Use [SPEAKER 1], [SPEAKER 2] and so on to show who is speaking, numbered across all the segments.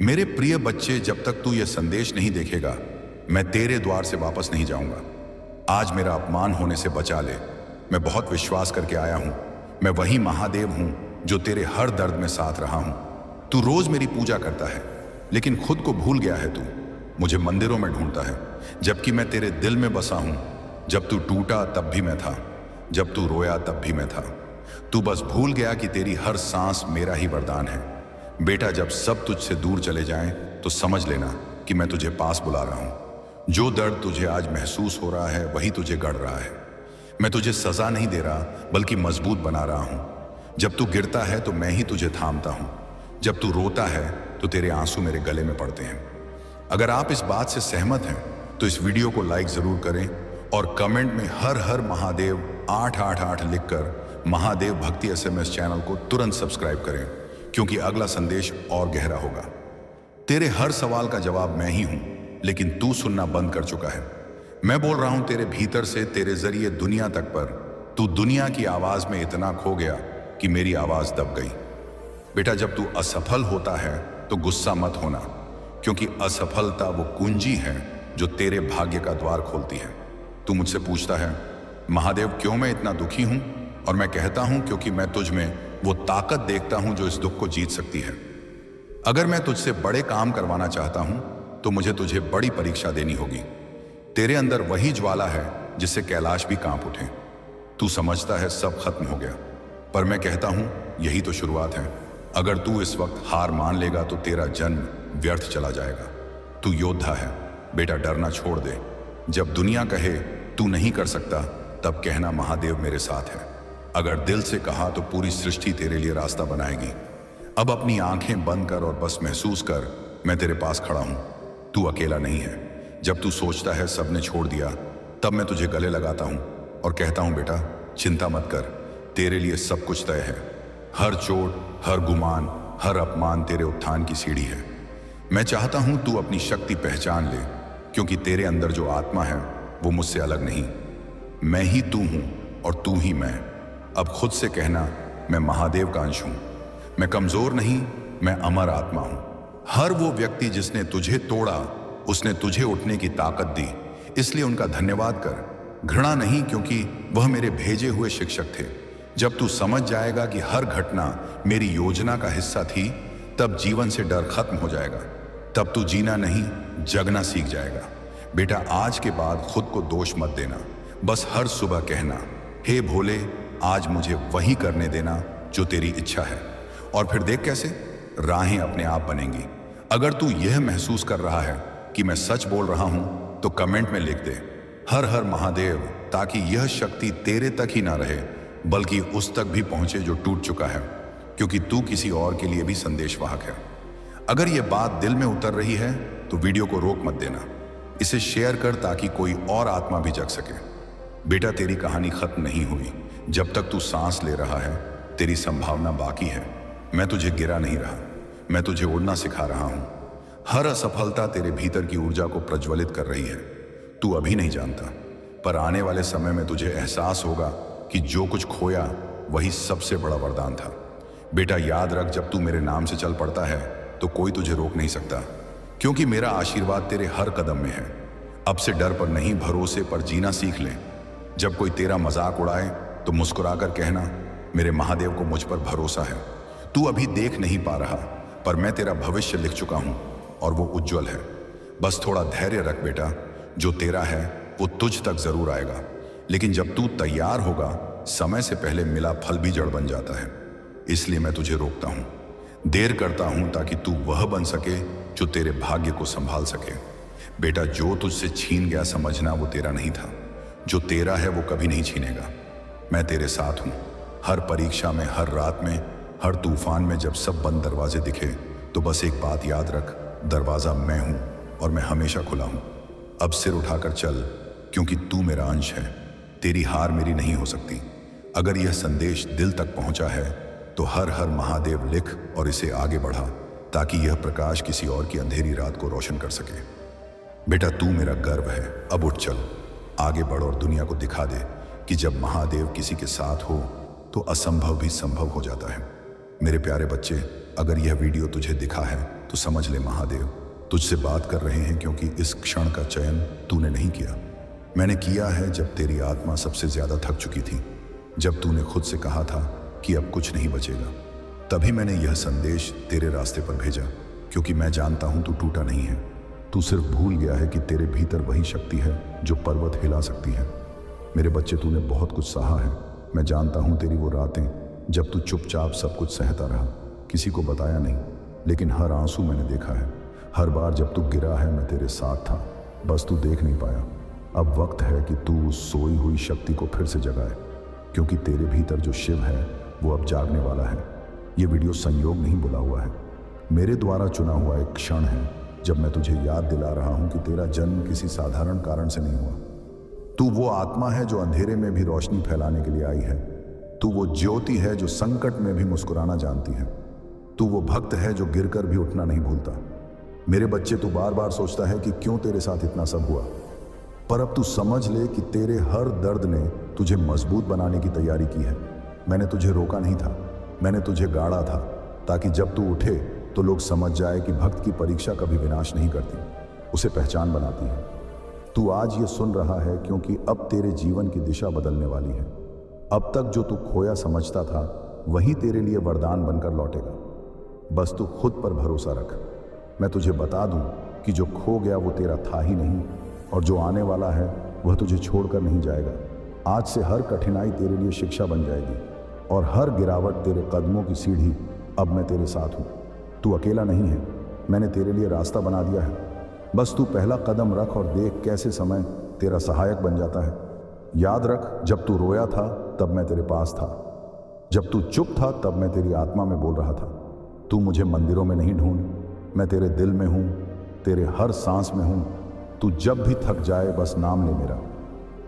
[SPEAKER 1] मेरे प्रिय बच्चे, जब तक तू यह संदेश नहीं देखेगा, मैं तेरे द्वार से वापस नहीं जाऊंगा। आज मेरा अपमान होने से बचा ले। मैं बहुत विश्वास करके आया हूं। मैं वही महादेव हूं जो तेरे हर दर्द में साथ रहा हूं। तू रोज मेरी पूजा करता है, लेकिन खुद को भूल गया है। तू मुझे मंदिरों में ढूंढता है, जबकि मैं तेरे दिल में बसा हूं। जब तू टूटा तब भी मैं था, जब तू रोया तब भी मैं था। तू बस भूल गया कि तेरी हर सांस मेरा ही वरदान है। बेटा, जब सब तुझसे दूर चले जाएं, तो समझ लेना कि मैं तुझे पास बुला रहा हूं। जो दर्द तुझे आज महसूस हो रहा है, वही तुझे गढ़ रहा है। मैं तुझे सजा नहीं दे रहा, बल्कि मजबूत बना रहा हूं। जब तू गिरता है तो मैं ही तुझे थामता हूं। जब तू रोता है तो तेरे आंसू मेरे गले में पड़ते हैं। अगर आप इस बात से सहमत हैं, तो इस वीडियो को लाइक जरूर करें और कमेंट में हर हर महादेव 888 लिखकर महादेव भक्ति SMS चैनल को तुरंत सब्सक्राइब करें, क्योंकि अगला संदेश और गहरा होगा। तेरे हर सवाल का जवाब मैं ही हूं, लेकिन तू सुनना बंद कर चुका है। मैं बोल रहा हूं तेरे भीतर से, तेरे जरिए दुनिया तक, पर तू दुनिया की आवाज में इतना खो गया कि मेरी आवाज दब गई। बेटा, जब तू असफल होता है तो गुस्सा मत होना, क्योंकि असफलता वो कुंजी है जो तेरे भाग्य का द्वार खोलती है। तू मुझसे पूछता है, महादेव क्यों मैं इतना दुखी हूं? और मैं कहता हूं, क्योंकि मैं तुझ में वो ताकत देखता हूं जो इस दुख को जीत सकती है। अगर मैं तुझसे बड़े काम करवाना चाहता हूं, तो मुझे तुझे बड़ी परीक्षा देनी होगी। तेरे अंदर वही ज्वाला है जिससे कैलाश भी कांप उठे। तू समझता है सब खत्म हो गया, पर मैं कहता हूं यही तो शुरुआत है। अगर तू इस वक्त हार मान लेगा तो तेरा जन्म व्यर्थ चला जाएगा। तू योद्धा है बेटा, डरना छोड़ दे। जब दुनिया कहे तू नहीं कर सकता, तब कहना महादेव मेरे साथ है। अगर दिल से कहा तो पूरी सृष्टि तेरे लिए रास्ता बनाएगी। अब अपनी आंखें बंद कर और बस महसूस कर, मैं तेरे पास खड़ा हूं। तू अकेला नहीं है। जब तू सोचता है सबने छोड़ दिया, तब मैं तुझे गले लगाता हूं और कहता हूं, बेटा चिंता मत कर, तेरे लिए सब कुछ तय है। हर चोट, हर गुमान, हर अपमान तेरे उत्थान की सीढ़ी है। मैं चाहता हूं तू अपनी शक्ति पहचान ले, क्योंकि तेरे अंदर जो आत्मा है वो मुझसे अलग नहीं। मैं ही तू हूं और तू ही मैं। अब खुद से कहना, मैं महादेव का अंश हूं। मैं कमजोर नहीं, मैं अमर आत्मा हूं। हर वो व्यक्ति जिसने तुझे तोड़ा, उसने तुझे उठने की ताकत दी, इसलिए उनका धन्यवाद कर। घृणा नहीं, क्योंकि वह मेरे भेजे हुए शिक्षक थे। जब तू समझ जाएगा कि हर घटना मेरी योजना का हिस्सा थी, तब जीवन से डर खत्म हो जाएगा। तब तू जीना नहीं, जगना सीख जाएगा। बेटा, आज के बाद खुद को दोष मत देना। बस हर सुबह कहना, हे भोले, आज मुझे वही करने देना जो तेरी इच्छा है। और फिर देख कैसे राहें अपने आप बनेंगी। अगर तू यह महसूस कर रहा है कि मैं सच बोल रहा हूं, तो कमेंट में लिख दे हर हर महादेव, ताकि यह शक्ति तेरे तक ही ना रहे, बल्कि उस तक भी पहुंचे जो टूट चुका है, क्योंकि तू किसी और के लिए भी संदेशवाहक है। अगर यह बात दिल में उतर रही है, तो वीडियो को रोक मत देना। इसे शेयर कर ताकि कोई और आत्मा भी जग सके। बेटा, तेरी कहानी खत्म नहीं हुई। जब तक तू सांस ले रहा है, तेरी संभावना बाकी है। मैं तुझे गिरा नहीं रहा, मैं तुझे उड़ना सिखा रहा हूं। हर असफलता तेरे भीतर की ऊर्जा को प्रज्वलित कर रही है। तू अभी नहीं जानता, पर आने वाले समय में तुझे एहसास होगा कि जो कुछ खोया वही सबसे बड़ा वरदान था। बेटा, याद रख, जब तू मेरे नाम से चल पड़ता है तो कोई तुझे रोक नहीं सकता, क्योंकि मेरा आशीर्वाद तेरे हर कदम में है। अब से डर पर नहीं, भरोसे पर जीना सीख ले। जब कोई तेरा मजाक उड़ाए तो मुस्कुराकर कहना, मेरे महादेव को मुझ पर भरोसा है। तू अभी देख नहीं पा रहा, पर मैं तेरा भविष्य लिख चुका हूं और वो उज्जवल है। बस थोड़ा धैर्य रख बेटा, जो तेरा है वो तुझ तक जरूर आएगा। लेकिन जब तू तैयार होगा, समय से पहले मिला फल भी जड़ बन जाता है। इसलिए मैं तुझे रोकता हूं, देर करता हूं, ताकि तू वह बन सके जो तेरे भाग्य को संभाल सके। बेटा, जो तुझसे छीन गया, समझना वो तेरा नहीं था। जो तेरा है वो कभी नहीं छीनेगा। मैं तेरे साथ हूं। हर परीक्षा में, हर रात में, हर तूफान में, जब सब बंद दरवाजे दिखे, तो बस एक बात याद रख, दरवाजा मैं हूं और मैं हमेशा खुला हूं। अब सिर उठाकर चल, क्योंकि तू मेरा अंश है। तेरी हार मेरी नहीं हो सकती। अगर यह संदेश दिल तक पहुंचा है, तो हर हर महादेव लिख और इसे आगे बढ़ा, ताकि यह प्रकाश किसी और की अंधेरी रात को रोशन कर सके। बेटा, तू मेरा गर्व है। अब उठ चल, आगे बढ़ और दुनिया को दिखा दे कि जब महादेव किसी के साथ हो, तो असंभव भी संभव हो जाता है। मेरे प्यारे बच्चे, अगर यह वीडियो तुझे दिखा है तो समझ ले महादेव तुझसे बात कर रहे हैं, क्योंकि इस क्षण का चयन तूने नहीं किया, मैंने किया है जब तेरी आत्मा सबसे ज्यादा थक चुकी थी, जब तूने खुद से कहा था कि अब कुछ नहीं बचेगा। तभी मैंने यह संदेश तेरे रास्ते पर भेजा, क्योंकि मैं जानता हूं तू टूटा नहीं है। तू सिर्फ भूल गया है कि तेरे भीतर वही शक्ति है जो पर्वत हिला सकती है। मेरे बच्चे, तूने बहुत कुछ सहा है। मैं जानता हूं तेरी वो रातें जब तू चुपचाप सब कुछ सहता रहा, किसी को बताया नहीं, लेकिन हर आंसू मैंने देखा है। हर बार जब तू गिरा है मैं तेरे साथ था, बस तू देख नहीं पाया। अब वक्त है कि तू उस सोई हुई शक्ति को फिर से जगाए, क्योंकि तेरे भीतर जो शिव है वो अब जागने वाला है। ये वीडियो संयोग नहीं बुला हुआ है, मेरे द्वारा चुना हुआ एक क्षण है जब मैं तुझे याद दिला रहा हूं कि तेरा जन्म किसी साधारण कारण से नहीं हुआ। तू वो आत्मा है जो अंधेरे में भी रोशनी फैलाने के लिए आई है। तू वो ज्योति है जो संकट में भी मुस्कुराना जानती है। तू वो भक्त है जो गिरकर भी उठना नहीं भूलता। मेरे बच्चे, तू बार बार सोचता है कि क्यों तेरे साथ इतना सब हुआ, पर अब तू समझ ले कि तेरे हर दर्द ने तुझे मजबूत बनाने की तैयारी की है। मैंने तुझे रोका नहीं था, मैंने तुझे गाड़ा था, ताकि जब तू उठे तो लोग समझ जाए कि भक्त की परीक्षा कभी विनाश नहीं करती, उसे पहचान बनाती है। तू आज ये सुन रहा है क्योंकि अब तेरे जीवन की दिशा बदलने वाली है। अब तक जो तू खोया समझता था वही तेरे लिए वरदान बनकर लौटेगा। बस तू खुद पर भरोसा रख। मैं तुझे बता दूं कि जो खो गया वो तेरा था ही नहीं, और जो आने वाला है वह तुझे छोड़कर नहीं जाएगा। आज से हर कठिनाई तेरे लिए शिक्षा बन जाएगी, और हर गिरावट तेरे कदमों की सीढ़ी। अब मैं तेरे साथ हूँ, तू अकेला नहीं है। मैंने तेरे लिए रास्ता बना दिया है, बस तू पहला कदम रख और देख कैसे समय तेरा सहायक बन जाता है। याद रख, जब तू रोया था तब मैं तेरे पास था, जब तू चुप था तब मैं तेरी आत्मा में बोल रहा था। तू मुझे मंदिरों में नहीं ढूंढ, मैं तेरे दिल में हूँ, तेरे हर सांस में हूँ। तू जब भी थक जाए बस नाम ले मेरा,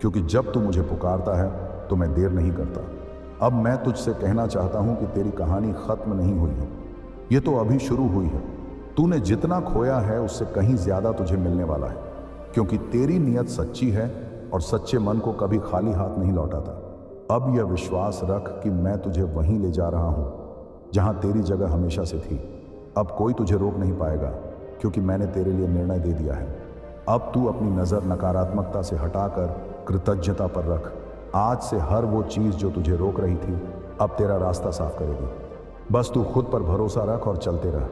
[SPEAKER 1] क्योंकि जब तू मुझे पुकारता है तो मैं देर नहीं करता। अब मैं तुझसे कहना चाहता हूँ कि तेरी कहानी खत्म नहीं हुई है, ये तो अभी शुरू हुई है। तूने जितना खोया है उससे कहीं ज्यादा तुझे मिलने वाला है, क्योंकि तेरी नीयत सच्ची है और सच्चे मन को कभी खाली हाथ नहीं लौटाता। अब यह विश्वास रख कि मैं तुझे वहीं ले जा रहा हूँ जहाँ तेरी जगह हमेशा से थी। अब कोई तुझे रोक नहीं पाएगा, क्योंकि मैंने तेरे लिए निर्णय दे दिया है। अब तू अपनी नज़र नकारात्मकता से हटाकर कृतज्ञता पर रख। आज से हर वो चीज़ जो तुझे रोक रही थी अब तेरा रास्ता साफ करेगी। बस तू खुद पर भरोसा रख और चलते रह,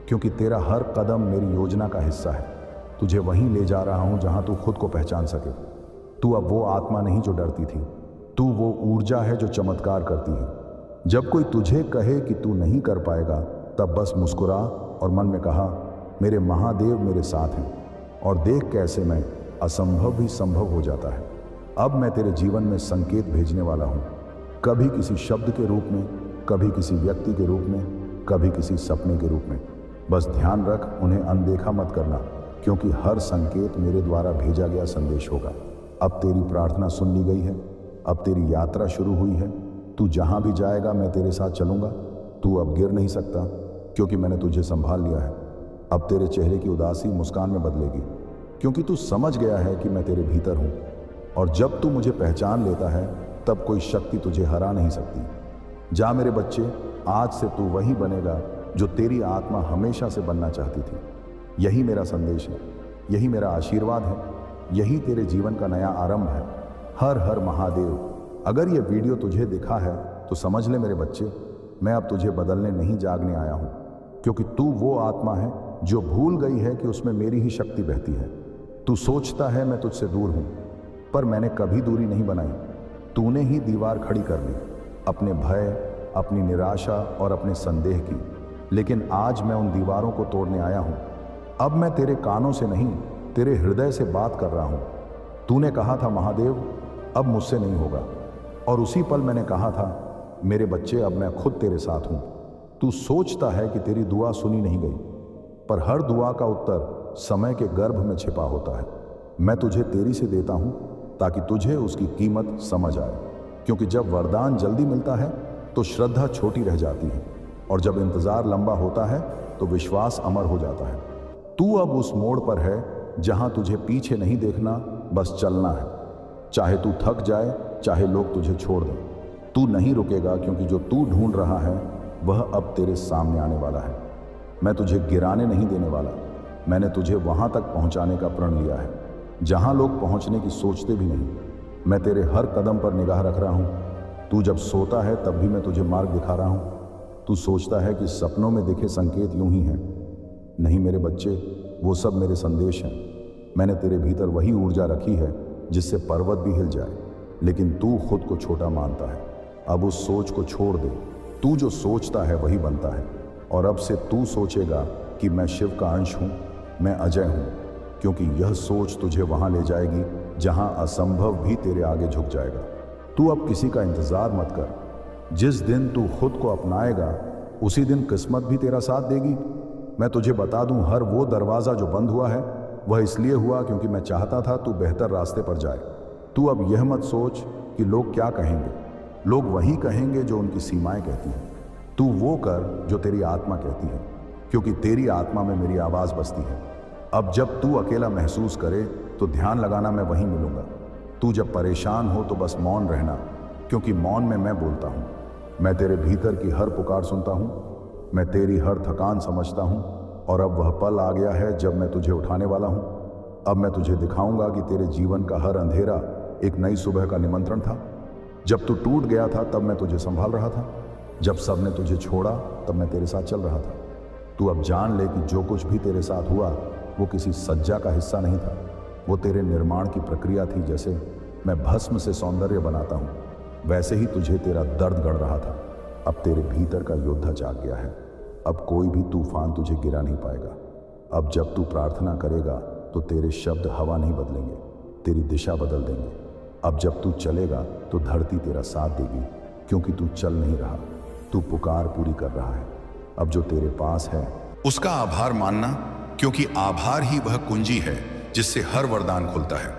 [SPEAKER 1] क्योंकि तेरा हर कदम मेरी योजना का हिस्सा है। तुझे वहीं ले जा रहा हूँ जहाँ तू खुद को पहचान सके। तू अब वो आत्मा नहीं जो डरती थी, तू वो ऊर्जा है जो चमत्कार करती है। जब कोई तुझे कहे कि तू नहीं कर पाएगा, तब बस मुस्कुरा और मन में कहा, मेरे महादेव मेरे साथ हैं, और देख कैसे मैं असंभव भी संभव हो जाता है। अब मैं तेरे जीवन में संकेत भेजने वाला हूँ, कभी किसी शब्द के रूप में, कभी किसी व्यक्ति के रूप में, कभी किसी सपने के रूप में। बस ध्यान रख, उन्हें अनदेखा मत करना, क्योंकि हर संकेत मेरे द्वारा भेजा गया संदेश होगा। अब तेरी प्रार्थना सुन ली गई है, अब तेरी यात्रा शुरू हुई है। तू जहाँ भी जाएगा मैं तेरे साथ चलूँगा। तू अब गिर नहीं सकता, क्योंकि मैंने तुझे संभाल लिया है। अब तेरे चेहरे की उदासी मुस्कान में बदलेगी, क्योंकि तू समझ गया है कि मैं तेरे भीतर हूँ, और जब तू मुझे पहचान लेता है तब कोई शक्ति तुझे हरा नहीं सकती। जा मेरे बच्चे, आज से तू वही बनेगा जो तेरी आत्मा हमेशा से बनना चाहती थी। यही मेरा संदेश है, यही मेरा आशीर्वाद है, यही तेरे जीवन का नया आरंभ है। हर हर महादेव। अगर ये वीडियो तुझे दिखा है तो समझ ले मेरे बच्चे, मैं अब तुझे बदलने नहीं जागने आया हूँ, क्योंकि तू वो आत्मा है जो भूल गई है कि उसमें मेरी ही शक्ति बहती है। तू सोचता है मैं तुझसे दूर हूँ, पर मैंने कभी दूरी नहीं बनाई। तूने ही दीवार खड़ी कर ली, अपने भय, अपनी निराशा और अपने संदेह की। लेकिन आज मैं उन दीवारों को तोड़ने आया हूँ। अब मैं तेरे कानों से नहीं, तेरे हृदय से बात कर रहा हूँ। तूने कहा था महादेव अब मुझसे नहीं होगा, और उसी पल मैंने कहा था मेरे बच्चे अब मैं खुद तेरे साथ हूँ। तू सोचता है कि तेरी दुआ सुनी नहीं गई, पर हर दुआ का उत्तर समय के गर्भ में छिपा होता है। मैं तुझे तेरी से देता हूँ ताकि तुझे उसकी कीमत समझ आए, क्योंकि जब वरदान जल्दी मिलता है तो श्रद्धा छोटी रह जाती है, और जब इंतजार लंबा होता है तो विश्वास अमर हो जाता है। तू अब उस मोड़ पर है जहां तुझे पीछे नहीं देखना, बस चलना है। चाहे तू थक जाए, चाहे लोग तुझे छोड़ दें, तू नहीं रुकेगा, क्योंकि जो तू ढूंढ रहा है वह अब तेरे सामने आने वाला है। मैं तुझे गिराने नहीं देने वाला। मैंने तुझे वहां तक पहुंचाने का प्रण लिया है जहां लोग पहुंचने की सोचते भी नहीं। मैं तेरे हर कदम पर निगाह रख रहा हूं। तू जब सोता है तब भी मैं तुझे मार्ग दिखा रहा हूं। तू सोचता है कि सपनों में दिखे संकेत यूं ही हैं। नहीं मेरे बच्चे, वो सब मेरे संदेश हैं। मैंने तेरे भीतर वही ऊर्जा रखी है जिससे पर्वत भी हिल जाए, लेकिन तू खुद को छोटा मानता है। अब उस सोच को छोड़ दे। तू जो सोचता है वही बनता है। और अब से तू सोचेगा कि मैं शिव का अंश हूं, मैं अजय हूं, क्योंकि यह सोच तुझे वहां ले जाएगी जहां असंभव भी तेरे आगे झुक जाएगा। तू अब किसी का इंतजार मत कर। जिस दिन तू खुद को अपनाएगा उसी दिन किस्मत भी तेरा साथ देगी। मैं तुझे बता दूं, हर वो दरवाज़ा जो बंद हुआ है वह इसलिए हुआ क्योंकि मैं चाहता था तू बेहतर रास्ते पर जाए। तू अब यह मत सोच कि लोग क्या कहेंगे। लोग वही कहेंगे जो उनकी सीमाएं कहती हैं। तू वो कर जो तेरी आत्मा कहती है, क्योंकि तेरी आत्मा में मेरी आवाज़ बसती है। अब जब तू अकेला महसूस करे तो ध्यान लगाना मैं वहीं मिलूंगा। तू जब परेशान हो तो बस मौन रहना, क्योंकि मौन में मैं बोलता हूँ। मैं तेरे भीतर की हर पुकार सुनता हूँ। मैं तेरी हर थकान समझता हूँ। और अब वह पल आ गया है जब मैं तुझे उठाने वाला हूँ। अब मैं तुझे दिखाऊंगा कि तेरे जीवन का हर अंधेरा एक नई सुबह का निमंत्रण था। जब तू टूट गया था तब मैं तुझे संभाल रहा था। जब सबने तुझे छोड़ा तब मैं तेरे साथ चल रहा था। तू अब जान ले कि जो कुछ भी तेरे साथ हुआ वो किसी सज्जा का हिस्सा नहीं था। वो तेरे निर्माण की प्रक्रिया थी। जैसे मैं भस्म से सौंदर्य बनाता हूँ, वैसे ही तुझे तेरा दर्द गढ़ रहा था। अब तेरे भीतर का योद्धा जाग गया है। अब कोई भी तूफान तुझे गिरा नहीं पाएगा। अब जब तू प्रार्थना करेगा तो तेरे शब्द हवा नहीं बदलेंगे, तेरी दिशा बदल देंगे। अब जब तू चलेगा तो धरती तेरा साथ देगी, क्योंकि तू चल नहीं रहा, तू पुकार पूरी कर रहा है। अब जो तेरे पास है उसका आभार मानना, क्योंकि आभार ही वह कुंजी है जिससे हर वरदान खुलता है।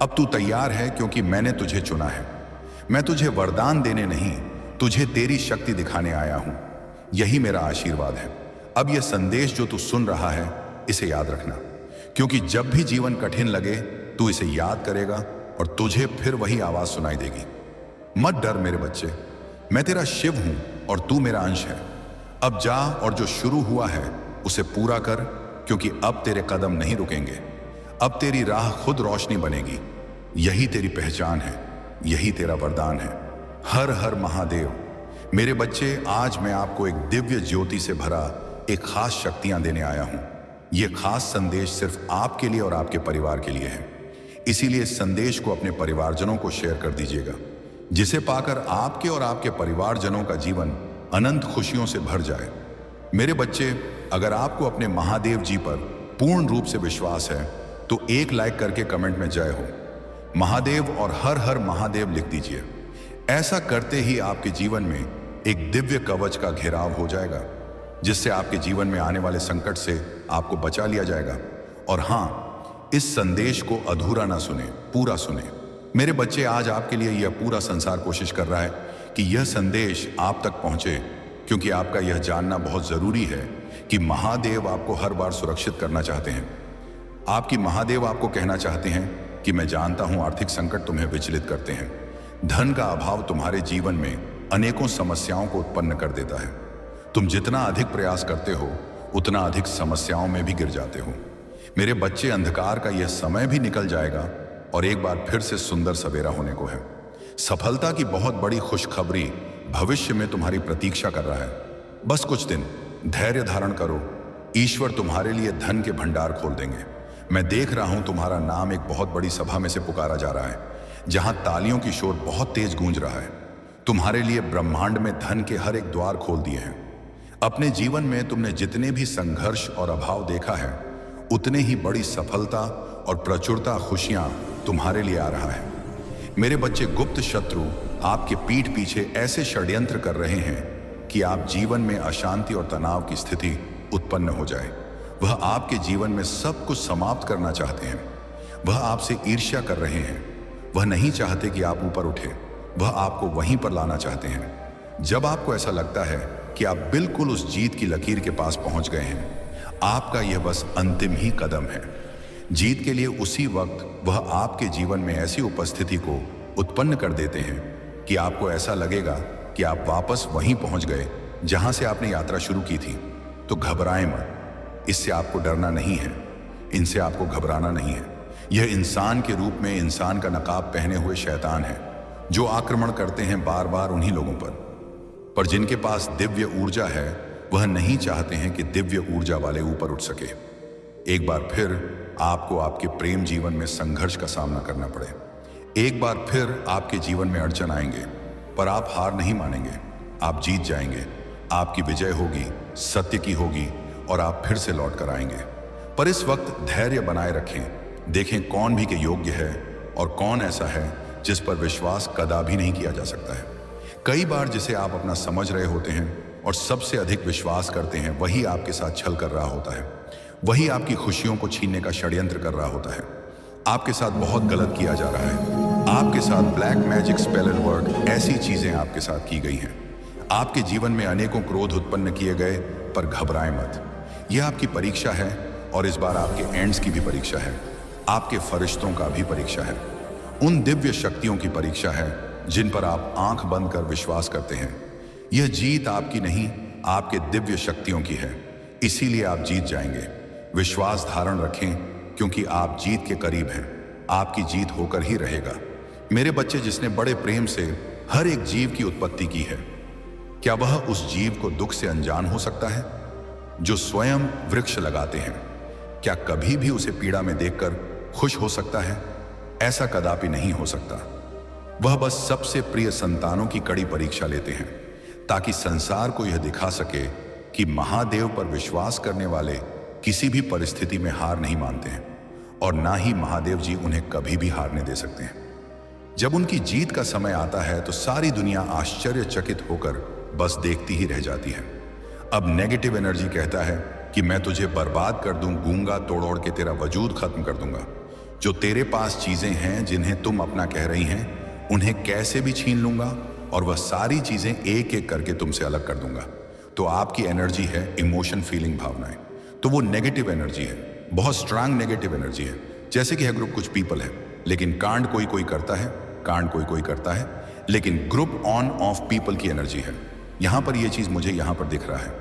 [SPEAKER 1] अब तू तैयार है, क्योंकि मैंने तुझे चुना है। मैं तुझे वरदान देने नहीं, तुझे तेरी शक्ति दिखाने आया हूं। यही मेरा आशीर्वाद है। अब यह संदेश जो तू सुन रहा है, इसे याद रखना, क्योंकि जब भी जीवन कठिन लगे तू इसे याद करेगा और तुझे फिर वही आवाज सुनाई देगी। मत डर मेरे बच्चे, मैं तेरा शिव हूं और तू मेरा अंश है। अब जा और जो शुरू हुआ है उसे पूरा कर, क्योंकि अब तेरे कदम नहीं रुकेंगे। अब तेरी राह खुद रोशनी बनेगी। यही तेरी पहचान है, यही तेरा वरदान है। हर हर महादेव। मेरे बच्चे, आज मैं आपको एक दिव्य ज्योति से भरा एक खास शक्तियां देने आया हूं। यह खास संदेश सिर्फ आपके लिए और आपके परिवार के लिए है। इसीलिए इस संदेश को अपने परिवारजनों को शेयर कर दीजिएगा, जिसे पाकर आपके और आपके परिवारजनों का जीवन अनंत खुशियों से भर जाए। मेरे बच्चे, अगर आपको अपने महादेव जी पर पूर्ण रूप से विश्वास है तो एक लाइक करके कमेंट में जय हो महादेव और हर हर महादेव लिख दीजिए। ऐसा करते ही आपके जीवन में एक दिव्य कवच का घेराव हो जाएगा, जिससे आपके जीवन में आने वाले संकट से आपको बचा लिया जाएगा। और हाँ, इस संदेश को अधूरा ना सुने, पूरा सुने। मेरे बच्चे, आज आपके लिए यह पूरा संसार कोशिश कर रहा है कि यह संदेश आप तक पहुंचे, क्योंकि आपका यह जानना बहुत जरूरी है कि महादेव आपको हर बार सुरक्षित करना चाहते हैं। आपकी महादेव आपको कहना चाहते हैं कि मैं जानता हूं आर्थिक संकट तुम्हें विचलित करते हैं। धन का अभाव तुम्हारे जीवन में अनेकों समस्याओं को उत्पन्न कर देता है। तुम जितना अधिक प्रयास करते हो उतना अधिक समस्याओं में भी गिर जाते हो। मेरे बच्चे, अंधकार का यह समय भी निकल जाएगा और एक बार फिर से सुंदर सवेरा होने को है। सफलता की बहुत बड़ी खुशखबरी भविष्य में तुम्हारी प्रतीक्षा कर रहा है। बस कुछ दिन धैर्य धारण करो, ईश्वर तुम्हारे लिए धन के भंडार खोल देंगे। मैं देख रहा हूं तुम्हारा नाम एक बहुत बड़ी सभा में से पुकारा जा रहा है, जहां तालियों की शोर बहुत तेज गूंज रहा है। तुम्हारे लिए ब्रह्मांड में धन के हर एक द्वार खोल दिए हैं। अपने जीवन में तुमने जितने भी संघर्ष और अभाव देखा है, उतने ही बड़ी सफलता और प्रचुरता खुशियां तुम्हारे लिए आ रहा है। मेरे बच्चे, गुप्त शत्रु आपके पीठ पीछे ऐसे षड्यंत्र कर रहे हैं कि आप जीवन में अशांति और तनाव की स्थिति उत्पन्न हो जाए। वह आपके जीवन में सब कुछ समाप्त करना चाहते हैं। वह आपसे ईर्ष्या कर रहे हैं। वह नहीं चाहते कि आप ऊपर उठे, वह आपको वहीं पर लाना चाहते हैं। जब आपको ऐसा लगता है कि आप बिल्कुल उस जीत की लकीर के पास पहुंच गए हैं, आपका यह बस अंतिम ही कदम है। जीत के लिए उसी वक्त वह आपके जीवन में ऐसी उपस्थिति को उत्पन्न कर देते हैं कि आपको ऐसा लगेगा कि आप वापस वहीं पहुंच गए जहां से आपने यात्रा शुरू की थी। तो घबराएं मत, इससे आपको डरना नहीं है, इनसे आपको घबराना नहीं है। यह इंसान के रूप में इंसान का नकाब पहने हुए शैतान है जो आक्रमण करते हैं बार बार उन्हीं लोगों पर जिनके पास दिव्य ऊर्जा है, वह नहीं चाहते हैं कि दिव्य ऊर्जा वाले ऊपर उठ सके। एक बार फिर आपको आपके प्रेम जीवन में संघर्ष का सामना करना पड़े। एक बार फिर आपके जीवन में अड़चन आएंगे, पर आप हार नहीं मानेंगे, आप जीत जाएंगे। आपकी विजय होगी, सत्य की होगी और आप फिर से लौट कर आएंगे। पर इस वक्त धैर्य बनाए रखें, देखें कौन भी के योग्य है और कौन ऐसा है जिस पर विश्वास कदापि नहीं किया जा सकता है। कई बार जिसे आप अपना समझ रहे होते हैं और सबसे अधिक विश्वास करते हैं, वही आपके साथ छल कर रहा होता है, वही आपकी खुशियों को छीनने का षड्यंत्र कर रहा होता है। आपके साथ बहुत गलत किया जा रहा है। आपके साथ black magic, spell and work, ऐसी चीजें आपके साथ की गई हैं। आपके जीवन में अनेकों क्रोध उत्पन्न किए गए, पर घबराएं मत। यह आपकी परीक्षा है और इस बार आपके एंड्स की भी परीक्षा है, आपके फरिश्तों का भी परीक्षा है, उन दिव्य शक्तियों की परीक्षा है जिन पर आप आंख बंद कर विश्वास करते हैं। यह जीत आपकी नहीं, आपके दिव्य शक्तियों की है, इसीलिए आप जीत जाएंगे। विश्वास धारण रखें, क्योंकि आप जीत के करीब हैं। आपकी जीत होकर ही रहेगा। मेरे बच्चे, जिसने बड़े प्रेम से हर एक जीव की उत्पत्ति की है, क्या वह उस जीव को दुख से अनजान हो सकता है? जो स्वयं वृक्ष लगाते हैं, क्या कभी भी उसे पीड़ा में देखकर खुश हो सकता है? ऐसा कदापि नहीं हो सकता। वह बस सबसे प्रिय संतानों की कड़ी परीक्षा लेते हैं, ताकि संसार को यह दिखा सके कि महादेव पर विश्वास करने वाले किसी भी परिस्थिति में हार नहीं मानते हैं, और ना ही महादेव जी उन्हें कभी भी हारने दे सकते हैं। जब उनकी जीत का समय आता है तो सारी दुनिया आश्चर्यचकित होकर बस देखती ही रह जाती है। अब नेगेटिव एनर्जी कहता है कि मैं तुझे बर्बाद कर दूं, गूंगा तोड़ के तेरा वजूद खत्म कर दूंगा। जो तेरे पास चीजें हैं जिन्हें तुम अपना कह रही हैं, उन्हें कैसे भी छीन लूंगा और वह सारी चीजें एक एक करके तुमसे अलग कर दूंगा। तो आपकी एनर्जी है इमोशन, फीलिंग, भावनाएं। तो वो नेगेटिव एनर्जी है, बहुत स्ट्रांग नेगेटिव एनर्जी है। जैसे कि है ग्रुप कुछ पीपल है, लेकिन कांड कोई कोई करता है, कांड कोई कोई करता है, लेकिन ग्रुप ऑन ऑफ पीपल की एनर्जी है। यहां पर यह चीज मुझे यहां पर दिख रहा है।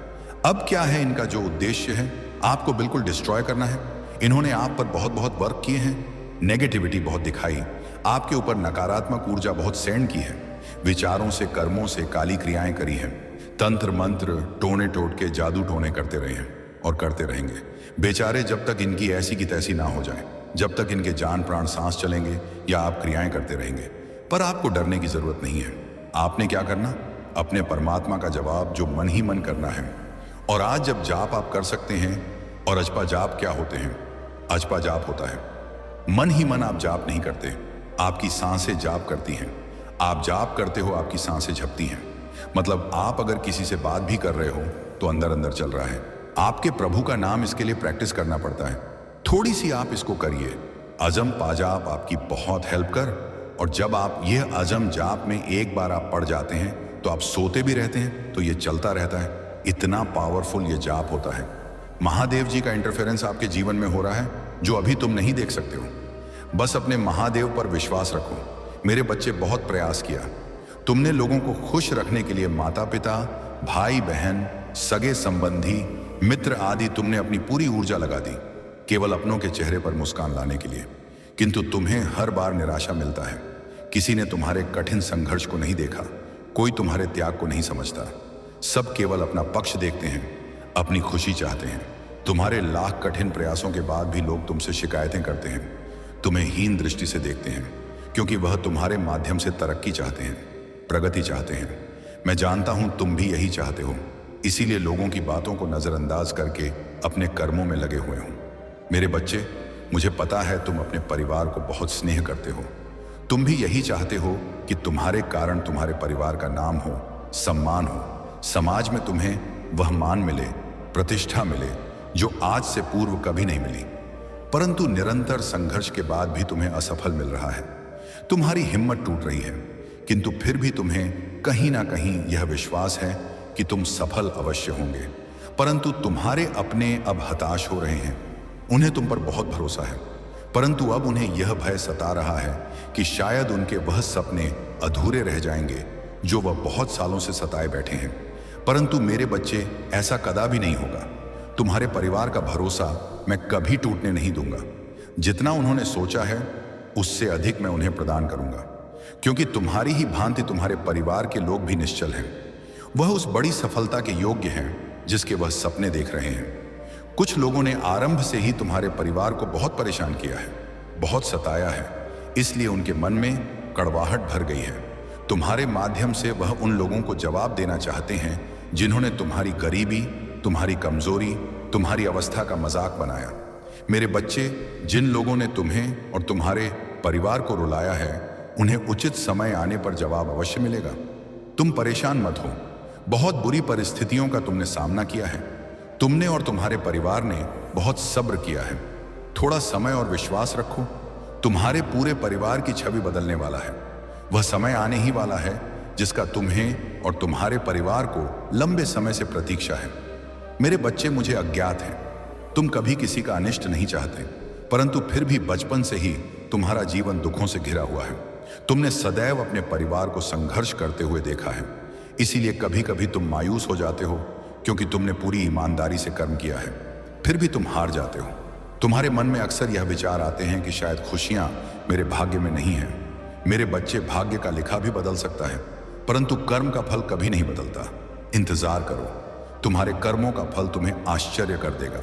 [SPEAKER 1] अब क्या है इनका जो उद्देश्य है? आपको बिल्कुल डिस्ट्रॉय करना है। इन्होंने आप पर बहुत बहुत वर्क किए हैं, नेगेटिविटी बहुत दिखाई, आपके ऊपर नकारात्मक ऊर्जा बहुत सेंड की है, विचारों से, कर्मों से काली क्रियाएं करी हैं, तंत्र मंत्र, टोने टोटके, जादू टोने करते रहे हैं और करते रहेंगे। बेचारे, जब तक इनकी ऐसी की तैसी ना हो जाए, जब तक इनके जान प्राण सांस चलेंगे या आप क्रियाएं करते रहेंगे। पर आपको डरने की जरूरत नहीं है। आपने क्या करना? अपने परमात्मा का जवाब जो मन ही मन करना है। और आज जब जाप आप कर सकते हैं, और अजपा जाप क्या होते हैं? अजपा जाप होता है मन ही मन आप जाप नहीं करते, आपकी सांसें जाप करती हैं। आप जाप करते हो, आपकी सांसें झपती हैं। मतलब आप अगर किसी से बात भी कर रहे हो तो अंदर अंदर चल रहा है। आपके प्रभु का नाम इसके लिए प्रैक्टिस करना पड़ता है। थोड़ी सी आप इसको करिए। अजम पाजाप आपकी बहुत हेल्प कर, और जब आप यह अजम जाप में एक बार आप पढ़ जाते हैं तो आप सोते भी रहते हैं, तो ये चलता रहता है। इतना पावरफुल ये जाप होता है। महादेव जी का इंटरफेरेंस आपके जीवन में हो रहा है जो अभी तुम नहीं देख सकते हो। बस अपने महादेव पर विश्वास रखो। मेरे बच्चे, बहुत प्रयास किया। तुमने लोगों को खुश रखने के लिए माता पिता, भाई बहन, सगे संबंधी, मित्र आदि तुमने अपनी पूरी ऊर्जा लगा दी केवल अपनों के चेहरे पर मुस्कान लाने के लिए, किंतु तुम्हें हर बार निराशा मिलता है। किसी ने तुम्हारे कठिन संघर्ष को नहीं देखा, कोई तुम्हारे त्याग को नहीं समझता। सब केवल अपना पक्ष देखते हैं, अपनी खुशी चाहते हैं। तुम्हारे लाख कठिन प्रयासों के बाद भी लोग तुमसे शिकायतें करते हैं, तुम्हें हीन दृष्टि से देखते हैं, क्योंकि वह तुम्हारे माध्यम से तरक्की चाहते हैं, प्रगति चाहते हैं। मैं जानता हूं तुम भी यही चाहते हो, इसीलिए लोगों की बातों को नजरअंदाज करके अपने कर्मों में लगे हुए हो। मेरे बच्चे, मुझे पता है तुम अपने परिवार को बहुत स्नेह करते हो। तुम भी यही चाहते हो कि तुम्हारे कारण तुम्हारे परिवार का नाम हो, सम्मान हो, समाज में तुम्हें वह मान मिले, प्रतिष्ठा मिले जो आज से पूर्व कभी नहीं मिली। परंतु निरंतर संघर्ष के बाद भी तुम्हें असफल मिल रहा है। तुम्हारी हिम्मत टूट रही है, किंतु फिर भी तुम्हें कहीं ना कहीं यह विश्वास है कि तुम सफल अवश्य होंगे। परंतु तुम्हारे अपने अब हताश हो रहे हैं, उन्हें तुम पर बहुत भरोसा है, परंतु अब उन्हें यह भय सता रहा है कि शायद उनके वह सपने अधूरे रह जाएंगे जो वह बहुत सालों से सताए बैठे हैं। परंतु मेरे बच्चे, ऐसा कदापि नहीं होगा। तुम्हारे परिवार का भरोसा मैं कभी टूटने नहीं दूंगा। जितना उन्होंने सोचा है उससे अधिक मैं उन्हें प्रदान करूंगा, क्योंकि तुम्हारी ही भांति तुम्हारे परिवार के लोग भी निश्चल हैं। वह उस बड़ी सफलता के योग्य हैं जिसके वह सपने देख रहे हैं। कुछ लोगों ने आरंभ से ही तुम्हारे परिवार को बहुत परेशान किया है, बहुत सताया है, इसलिए उनके मन में कड़वाहट भर गई है। तुम्हारे माध्यम से वह उन लोगों को जवाब देना चाहते हैं जिन्होंने तुम्हारी गरीबी, तुम्हारी कमजोरी, तुम्हारी अवस्था का मजाक बनाया। मेरे बच्चे, जिन लोगों ने तुम्हें और तुम्हारे परिवार को रुलाया है, उन्हें उचित समय आने पर जवाब अवश्य मिलेगा। तुम परेशान मत हो। बहुत बुरी परिस्थितियों का तुमने सामना किया है। तुमने और तुम्हारे परिवार ने बहुत सब्र किया है। थोड़ा समय और विश्वास रखो। तुम्हारे पूरे परिवार की छवि बदलने वाला है। वह समय आने ही वाला है जिसका तुम्हें और तुम्हारे परिवार को लंबे समय से प्रतीक्षा है। मेरे बच्चे, मुझे अज्ञात हैं, तुम कभी किसी का अनिष्ट नहीं चाहते, परंतु फिर भी बचपन से ही तुम्हारा जीवन दुखों से घिरा हुआ है। तुमने सदैव अपने परिवार को संघर्ष करते हुए देखा है, इसीलिए कभी कभी तुम मायूस हो जाते हो, क्योंकि तुमने पूरी ईमानदारी से कर्म किया है, फिर भी तुम हार जाते हो। तुम्हारे मन में अक्सर यह विचार आते हैं कि शायद खुशियां मेरे भाग्य में नहीं है। मेरे बच्चे, भाग्य का लिखा भी बदल सकता है, परंतु कर्म का फल कभी नहीं बदलता। इंतजार करो, तुम्हारे कर्मों का फल तुम्हें आश्चर्य कर देगा।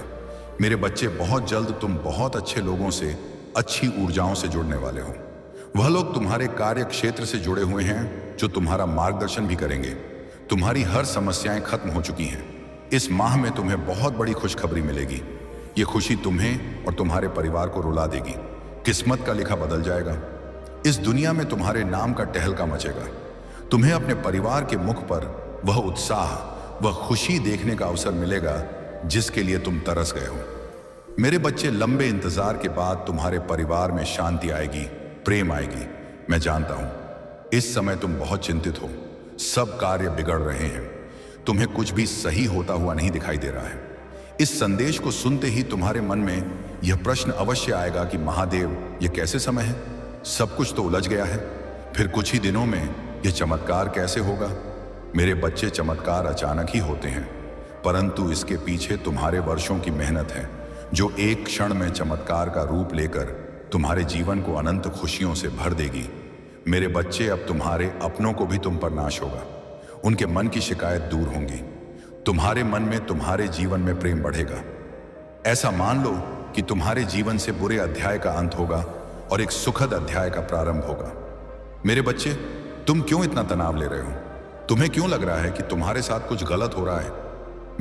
[SPEAKER 1] मेरे बच्चे, बहुत जल्द तुम बहुत अच्छे लोगों से, अच्छी ऊर्जाओं से जुड़ने वाले हो। वह लोग तुम्हारे कार्य क्षेत्र से जुड़े हुए हैं जो तुम्हारा मार्गदर्शन भी करेंगे। तुम्हारी हर समस्याएं खत्म हो चुकी हैं। इस माह में तुम्हें बहुत बड़ी खुशखबरी मिलेगी। ये खुशी तुम्हें और तुम्हारे परिवार को रुला देगी। किस्मत का लिखा बदल जाएगा। इस दुनिया में तुम्हारे नाम का टहलका मचेगा। तुम्हें अपने परिवार के मुख पर वह उत्साह, वह खुशी देखने का अवसर मिलेगा जिसके लिए तुम तरस गए हो। मेरे बच्चे, लंबे इंतजार के बाद तुम्हारे परिवार में शांति आएगी, प्रेम आएगी। मैं जानता हूं इस समय तुम बहुत चिंतित हो। सब कार्य बिगड़ रहे हैं। तुम्हें कुछ भी सही होता हुआ नहीं दिखाई दे रहा है। इस संदेश को सुनते ही तुम्हारे मन में यह प्रश्न अवश्य आएगा कि महादेव, यह कैसे समय है? सब कुछ तो उलझ गया है। फिर कुछ ही दिनों में यह चमत्कार कैसे होगा? मेरे बच्चे, चमत्कार अचानक ही होते हैं, परंतु इसके पीछे तुम्हारे वर्षों की मेहनत है, जो एक क्षण में चमत्कार का रूप लेकर तुम्हारे जीवन को अनंत खुशियों से भर देगी। मेरे बच्चे, अब तुम्हारे अपनों को भी तुम पर नाश होगा। उनके मन की शिकायत दूर होंगी। तुम्हारे मन में, तुम्हारे जीवन में प्रेम बढ़ेगा। ऐसा मान लो कि तुम्हारे जीवन से बुरे अध्याय का अंत होगा और एक सुखद अध्याय का प्रारंभ होगा। मेरे बच्चे, तुम क्यों इतना तनाव ले रहे हो? तुम्हें क्यों लग रहा है कि तुम्हारे साथ कुछ गलत हो रहा है?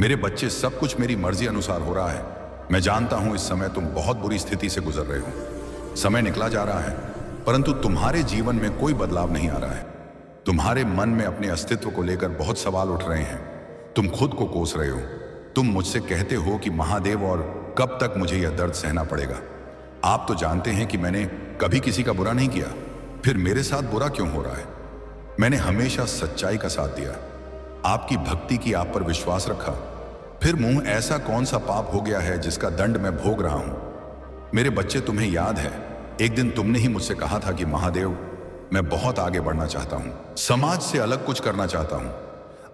[SPEAKER 1] मेरे बच्चे, सब कुछ मेरी मर्जी अनुसार हो रहा है। मैं जानता हूं इस समय तुम बहुत बुरी स्थिति से गुजर रहे हो। समय निकला जा रहा है, परंतु तुम्हारे जीवन में कोई बदलाव नहीं आ रहा है। तुम्हारे मन में अपने अस्तित्व को लेकर बहुत सवाल उठ रहे हैं। तुम खुद को कोस रहे हो। तुम मुझसे कहते हो कि महादेव, और कब तक मुझे यह दर्द सहना पड़ेगा? आप तो जानते हैं कि मैंने कभी किसी का बुरा नहीं किया, फिर मेरे साथ बुरा क्यों हो रहा है? मैंने हमेशा सच्चाई का साथ दिया, आपकी भक्ति की, आप पर विश्वास रखा। फिर मुंह, ऐसा कौन सा पाप हो गया है जिसका दंड मैं भोग रहा हूं? मेरे बच्चे, तुम्हें याद है एक दिन तुमने ही मुझसे कहा था कि महादेव, मैं बहुत आगे बढ़ना चाहता हूं, समाज से अलग कुछ करना चाहता हूं,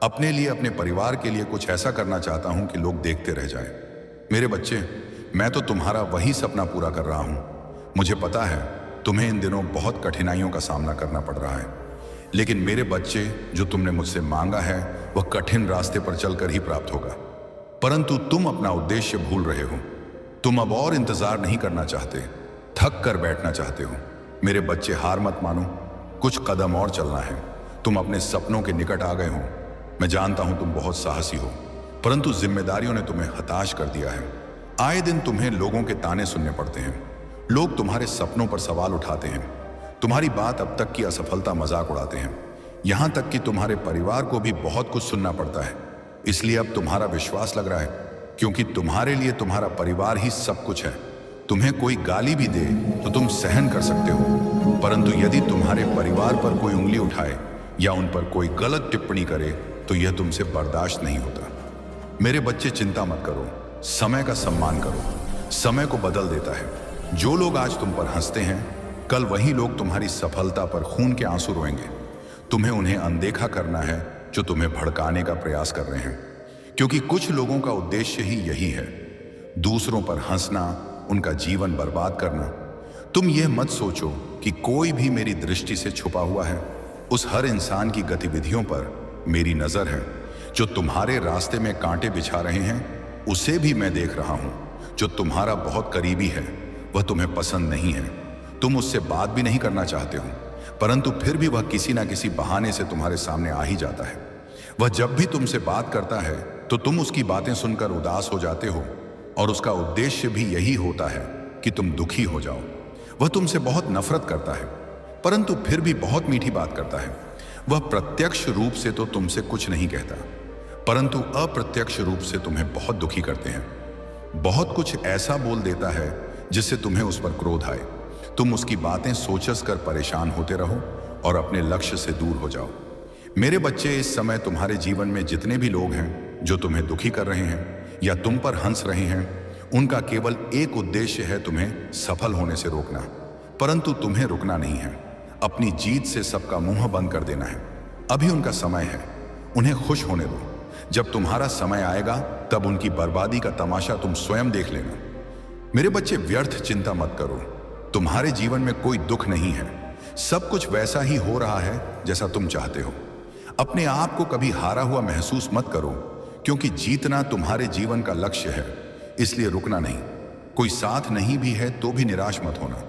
[SPEAKER 1] अपने लिए, अपने परिवार के लिए कुछ ऐसा करना चाहता हूं कि लोग देखते रह जाएं। मेरे बच्चे, मैं तो तुम्हारा वही सपना पूरा कर रहा हूं। मुझे पता है तुम्हें इन दिनों बहुत कठिनाइयों का सामना करना पड़ रहा है, लेकिन मेरे बच्चे, जो तुमने मुझसे मांगा है वह कठिन रास्ते पर चलकर ही प्राप्त होगा। परंतु तुम अपना उद्देश्य भूल रहे हो। तुम अब और इंतजार नहीं करना चाहते, थक कर बैठना चाहते हो। मेरे बच्चे, हार मत मानो, कुछ कदम और चलना है। तुम अपने सपनों के निकट आ गए हो। मैं जानता हूं तुम बहुत साहसी हो, परंतु जिम्मेदारियों ने तुम्हें हताश कर दिया है। आए दिन तुम्हें लोगों के ताने सुनने पड़ते हैं। लोग तुम्हारे सपनों पर सवाल उठाते हैं। तुम्हारी बात अब तक की असफलता मजाक उड़ाते हैं। यहां तक कि तुम्हारे परिवार को भी बहुत कुछ सुनना पड़ता है। इसलिए अब तुम्हारा विश्वास लग रहा है, क्योंकि तुम्हारे लिए तुम्हारा परिवार ही सब कुछ है। तुम्हें कोई गाली भी दे तो तुम सहन कर सकते हो, परंतु यदि तुम्हारे परिवार पर कोई उंगली उठाए या उन पर कोई गलत टिप्पणी करे तो यह तुमसे बर्दाश्त नहीं होता। मेरे बच्चे, चिंता मत करो, समय का सम्मान करो। समय को बदल देता है। जो लोग आज तुम पर हंसते हैं, कल वही लोग तुम्हारी सफलता पर खून के आंसू रोएंगे। तुम्हें उन्हें अनदेखा करना है जो तुम्हें भड़काने का प्रयास कर रहे हैं, क्योंकि कुछ लोगों का उद्देश्य ही यही है, दूसरों पर हंसना, उनका जीवन बर्बाद करना। तुम यह मत सोचो कि कोई भी मेरी दृष्टि से छुपा हुआ है। उस हर इंसान की गतिविधियों पर मेरी नजर है। जो तुम्हारे रास्ते में कांटे बिछा रहे हैं, उसे भी मैं देख रहा हूं। जो तुम्हारा बहुत करीबी है, वह तुम्हें पसंद नहीं है। तुम उससे बात भी नहीं करना चाहते हो, परंतु फिर भी वह किसी ना किसी बहाने से तुम्हारे सामने आ ही जाता है। वह जब भी तुमसे बात करता है तो तुम उसकी बातें सुनकर उदास हो जाते हो, और उसका उद्देश्य भी यही होता है कि तुम दुखी हो जाओ। वह तुमसे बहुत नफरत करता है, परंतु फिर भी बहुत मीठी बात करता है। वह प्रत्यक्ष रूप से तो तुमसे कुछ नहीं कहता, परंतु अप्रत्यक्ष रूप से तुम्हें बहुत दुखी करते हैं। बहुत कुछ ऐसा बोल देता है जिससे तुम्हें उस पर क्रोध आए। तुम उसकी बातें सोच कर परेशान होते रहो और अपने लक्ष्य से दूर हो जाओ। मेरे बच्चे, इस समय तुम्हारे जीवन में जितने भी लोग हैं जो तुम्हें दुखी कर रहे हैं या तुम पर हंस रहे हैं, उनका केवल एक उद्देश्य है, तुम्हें सफल होने से रोकना। परंतु तुम्हें रुकना नहीं है। अपनी जीत से सबका मुंह बंद कर देना है। अभी उनका समय है, उन्हें खुश होने दो। जब तुम्हारा समय आएगा तब उनकी बर्बादी का तमाशा तुम स्वयं देख लेना। मेरे बच्चे, व्यर्थ चिंता मत करो। तुम्हारे जीवन में कोई दुख नहीं है। सब कुछ वैसा ही हो रहा है जैसा तुम चाहते हो। अपने आप को कभी हारा हुआ महसूस मत करो, क्योंकि जीतना तुम्हारे जीवन का लक्ष्य है, इसलिए रुकना नहीं। कोई साथ नहीं भी है तो भी निराश मत होना।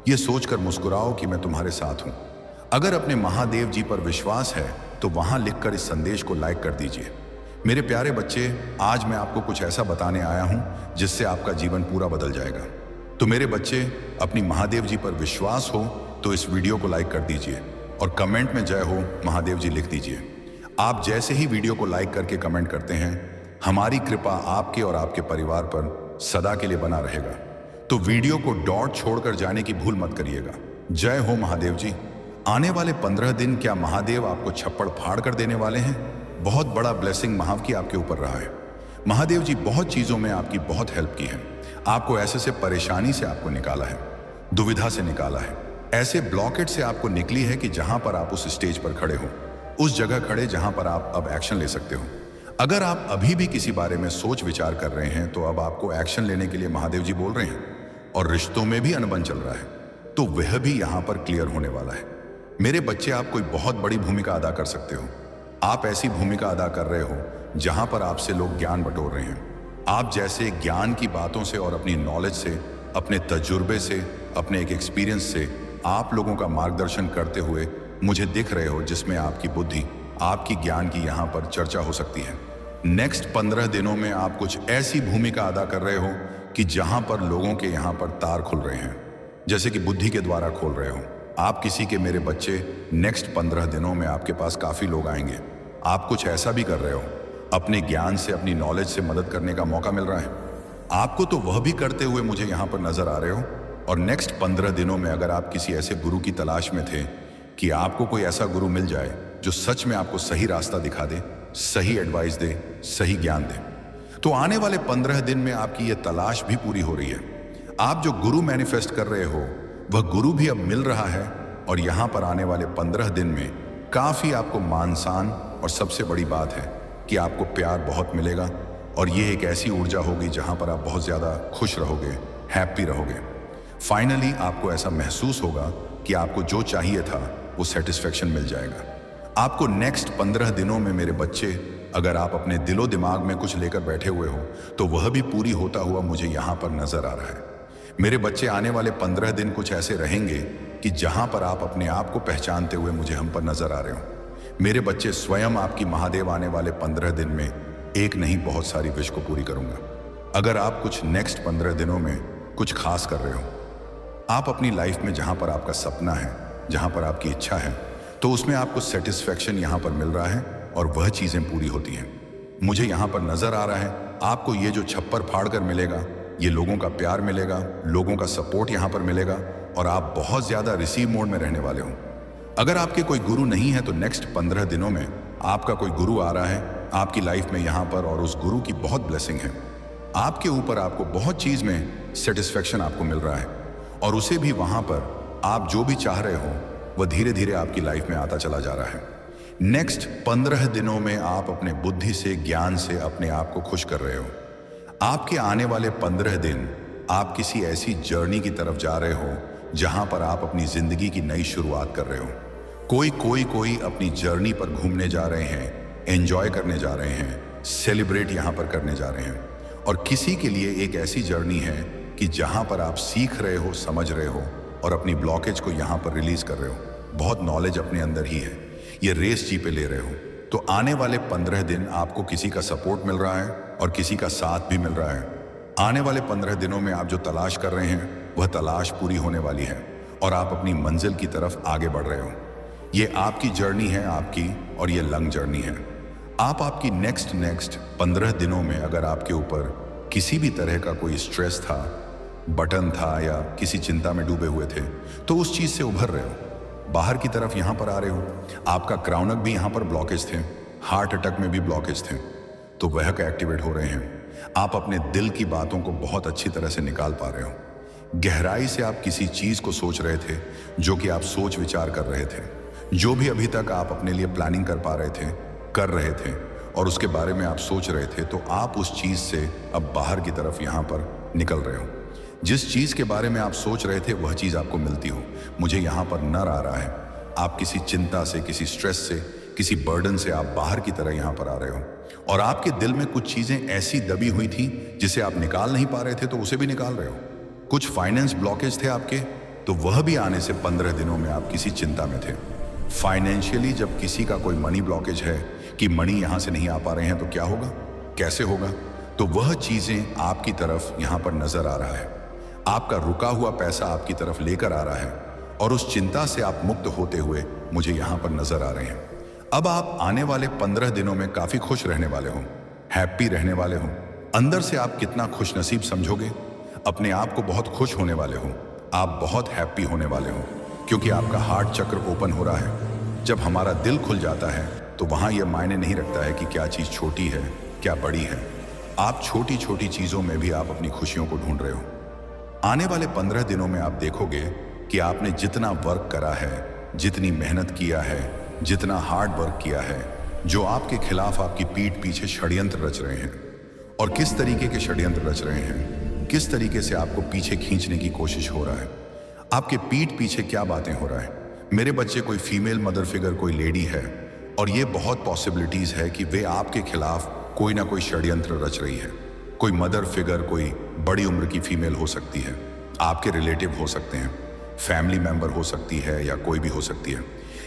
[SPEAKER 1] यह सोचकर मुस्कुराओ कि मैं तुम्हारे साथ हूं। अगर अपने महादेव जी पर विश्वास है तो वहां लिखकर इस संदेश को लाइक कर दीजिए। मेरे प्यारे बच्चे, आज मैं आपको कुछ ऐसा बताने आया हूं जिससे आपका जीवन पूरा बदल जाएगा। तो मेरे बच्चे, अपनी महादेव जी पर विश्वास हो तो इस वीडियो को लाइक कर दीजिए और कमेंट में जय हो महादेव जी लिख दीजिए। आप जैसे ही वीडियो को लाइक करके कमेंट करते हैं, हमारी कृपा आपके और आपके परिवार पर सदा के लिए बना रहेगा। तो वीडियो को डॉट छोड़कर जाने की भूल मत करिएगा। जय हो महादेव जी। आने वाले 15 दिन क्या महादेव आपको छप्पड़ फाड़ कर देने वाले हैं? बहुत बड़ा ब्लेसिंग महाव की आपके ऊपर रहा है। महादेव जी बहुत चीजों में आपकी बहुत हेल्प की है। आपको ऐसे परेशानी से आपको निकाला है, दुविधा से निकाला है, ऐसे ब्लॉकेट से आपको निकली है कि जहां पर आप उस स्टेज पर खड़े हो, उस जगह खड़े जहां पर आप अब एक्शन ले सकते हो। अगर आप अभी भी किसी बारे में सोच विचार कर रहे हैं तो अब आपको एक्शन लेने के लिए महादेव जी बोल रहे हैं। और रिश्तों में भी अनबन चल रहा है तो वह भी यहां पर क्लियर होने वाला है। मेरे बच्चे, आप कोई बहुत बड़ी भूमिका अदा कर सकते हो। आप ऐसी भूमिका अदा कर रहे हो जहां पर आपसे लोग ज्ञान बटोर रहे हैं। आप जैसे ज्ञान की बातों से और अपनी नॉलेज से, अपने तजुर्बे से, अपने एक एक्सपीरियंस से आप लोगों का मार्गदर्शन करते हुए मुझे दिख रहे हो, जिसमें आपकी बुद्धि, आपकी ज्ञान की यहाँ पर चर्चा हो सकती है। नेक्स्ट 15 दिनों में आप कुछ ऐसी भूमिका अदा कर रहे हो कि जहां पर लोगों के यहाँ पर तार खुल रहे हैं, जैसे कि बुद्धि के द्वारा खोल रहे हो। आप किसी के, मेरे बच्चे, नेक्स्ट 15 दिनों में आपके पास काफी लोग आएंगे। आप कुछ ऐसा भी कर रहे हो, अपने ज्ञान से, अपनी नॉलेज से मदद करने का मौका मिल रहा है आपको, तो वह भी करते हुए मुझे यहाँ पर नजर आ रहे हो। और नेक्स्ट 15 दिनों में अगर आप किसी ऐसे गुरु की तलाश में थे कि आपको कोई ऐसा गुरु मिल जाए जो सच में आपको सही रास्ता दिखा दे, सही एडवाइस दे, सही ज्ञान दे, तो आने वाले 15 दिन में आपकी यह तलाश भी पूरी हो रही है। आप जो गुरु मैनिफेस्ट कर रहे हो वह गुरु भी अब मिल रहा है। और यहां पर आने वाले 15 दिन में काफी आपको मान सम्मान, और सबसे बड़ी बात है कि आपको प्यार बहुत मिलेगा। और यह एक ऐसी ऊर्जा होगी जहां पर आप बहुत ज्यादा खुश रहोगे, हैप्पी रहोगे। फाइनली आपको ऐसा महसूस होगा कि आपको जो चाहिए था वो सेटिस्फेक्शन मिल जाएगा। आपको नेक्स्ट 15 दिनों में, मेरे बच्चे, अगर आप अपने दिलो दिमाग में कुछ लेकर बैठे हुए हो तो वह भी पूरी होता हुआ मुझे यहाँ पर नजर आ रहा है। मेरे बच्चे, आने वाले 15 दिन कुछ ऐसे रहेंगे कि जहां पर आप अपने आप को पहचानते हुए मुझे हम पर नजर आ रहे हो। मेरे बच्चे, स्वयं आपकी महादेव आने वाले 15 दिन में एक नहीं बहुत सारी विश को पूरी करूंगा। अगर आप कुछ नेक्स्ट 15 दिनों में कुछ खास कर रहे हो, आप अपनी लाइफ में जहां पर आपका सपना है, जहां पर आपकी इच्छा है, तो उसमें आपको सेटिस्फेक्शन यहां पर मिल रहा है और वह चीजें पूरी होती हैं। मुझे यहां पर नजर आ रहा है आपको ये जो छप्पर फाड़ कर मिलेगा, ये लोगों का प्यार मिलेगा, लोगों का सपोर्ट यहां पर मिलेगा, और आप बहुत ज्यादा रिसीव मोड में रहने वाले हो। अगर आपके कोई गुरु नहीं है तो नेक्स्ट 15 दिनों में आपका कोई गुरु आ रहा है आपकी लाइफ में यहाँ पर, और उस गुरु की बहुत ब्लेसिंग है आपके ऊपर। आपको बहुत चीज में सेटिस्फेक्शन आपको मिल रहा है, और उसे भी वहां पर आप जो भी चाह रहे हो वह धीरे धीरे आपकी लाइफ में आता चला जा रहा है। नेक्स्ट 15 दिनों में आप अपने बुद्धि से, ज्ञान से अपने आप को खुश कर रहे हो। आपके आने वाले 15 दिन आप किसी ऐसी जर्नी की तरफ जा रहे हो जहां पर आप अपनी जिंदगी की नई शुरुआत कर रहे हो। कोई अपनी जर्नी पर घूमने जा रहे हैं, एंजॉय करने जा रहे हैं, सेलिब्रेट यहां पर करने जा रहे हैं। और किसी के लिए एक ऐसी जर्नी है कि जहां पर आप सीख रहे हो, समझ रहे हो और अपनी ब्लॉकेज को यहां पर रिलीज कर रहे हो। बहुत नॉलेज अपने अंदर ही है, ये रेस जी पे ले रहे हो। तो आने वाले 15 दिन आपको किसी का सपोर्ट मिल रहा है और किसी का साथ भी मिल रहा है। आने वाले 15 दिनों में आप जो तलाश कर रहे हैं वह तलाश पूरी होने वाली है और आप अपनी मंजिल की तरफ आगे बढ़ रहे हो। ये आपकी जर्नी है, आपकी, और ये लंग जर्नी है। आप आपकी नेक्स्ट 15 दिनों में अगर आपके ऊपर किसी भी तरह का कोई स्ट्रेस था, बटन था या किसी चिंता में डूबे हुए थे, तो उस चीज से उभर रहे हो, बाहर की तरफ यहां पर आ रहे हो। आपका क्रॉनक भी यहां पर ब्लॉकेज थे, हार्ट अटैक में भी ब्लॉकेज थे, तो वह का एक्टिवेट हो रहे हैं। आप अपने दिल की बातों को बहुत अच्छी तरह से निकाल पा रहे हो। गहराई से आप किसी चीज को सोच रहे थे जो कि आप सोच विचार कर रहे थे। जो भी अभी तक आप अपने लिए प्लानिंग कर पा रहे थे, कर रहे थे और उसके बारे में आप सोच रहे थे, तो आप उस चीज से अब बाहर की तरफ यहां पर निकल रहे हो। जिस चीज के बारे में आप सोच रहे थे वह चीज आपको मिलती हो। मुझे यहां पर नर आ रहा है, आप किसी चिंता से, किसी स्ट्रेस से, किसी बर्डन से आप बाहर की तरह यहां पर आ रहे हो। और आपके दिल में कुछ चीजें ऐसी दबी हुई थी जिसे आप निकाल नहीं पा रहे थे, तो उसे भी निकाल रहे हो। कुछ फाइनेंस ब्लॉकेज थे आपके, तो वह भी आने से 15 दिनों में आप किसी चिंता में थे। फाइनेंशियली जब किसी का कोई मनी ब्लॉकेज है कि मनी यहां से नहीं आ पा रहे हैं, तो क्या होगा, कैसे होगा, तो वह चीजें आपकी तरफ यहां पर नजर आ रहा है। आपका रुका हुआ पैसा आपकी तरफ लेकर आ रहा है और उस चिंता से आप मुक्त होते हुए मुझे यहां पर नजर आ रहे हैं। अब आप आने वाले 15 दिनों में काफी खुश रहने वाले हो, हैप्पी रहने वाले हो। अंदर से आप कितना खुश नसीब समझोगे, अपने आप को बहुत खुश होने वाले हो, आप बहुत हैप्पी होने वाले हो, क्योंकि आपका हार्ट चक्र ओपन हो रहा है। जब हमारा दिल खुल जाता है तो वहां यह मायने नहीं रखता है कि क्या चीज छोटी है, क्या बड़ी है। आप छोटी छोटी चीजों में भी आप अपनी खुशियों को ढूंढ रहे हो। आने वाले 15 दिनों में आप देखोगे कि आपने जितना वर्क करा है, जितनी मेहनत किया है, जितना हार्ड वर्क किया है, जो आपके खिलाफ आपकी पीठ पीछे षड्यंत्र रच रहे हैं, और किस तरीके के षड्यंत्र रच रहे हैं, किस तरीके से आपको पीछे खींचने की कोशिश हो रहा है, आपके पीठ पीछे क्या बातें हो रहा है। मेरे बच्चे, कोई फीमेल मदर फिगर, कोई लेडी है, और ये बहुत पॉसिबिलिटीज है कि वे आपके खिलाफ कोई ना कोई षड्यंत्र रच रही है। कोई मदर फिगर, कोई बड़ी उम्र की फीमेल हो सकती है, आपके रिलेटिव हो सकते हैं, फैमिली मेंबर हो सकती है, या कोई भी हो सकती है।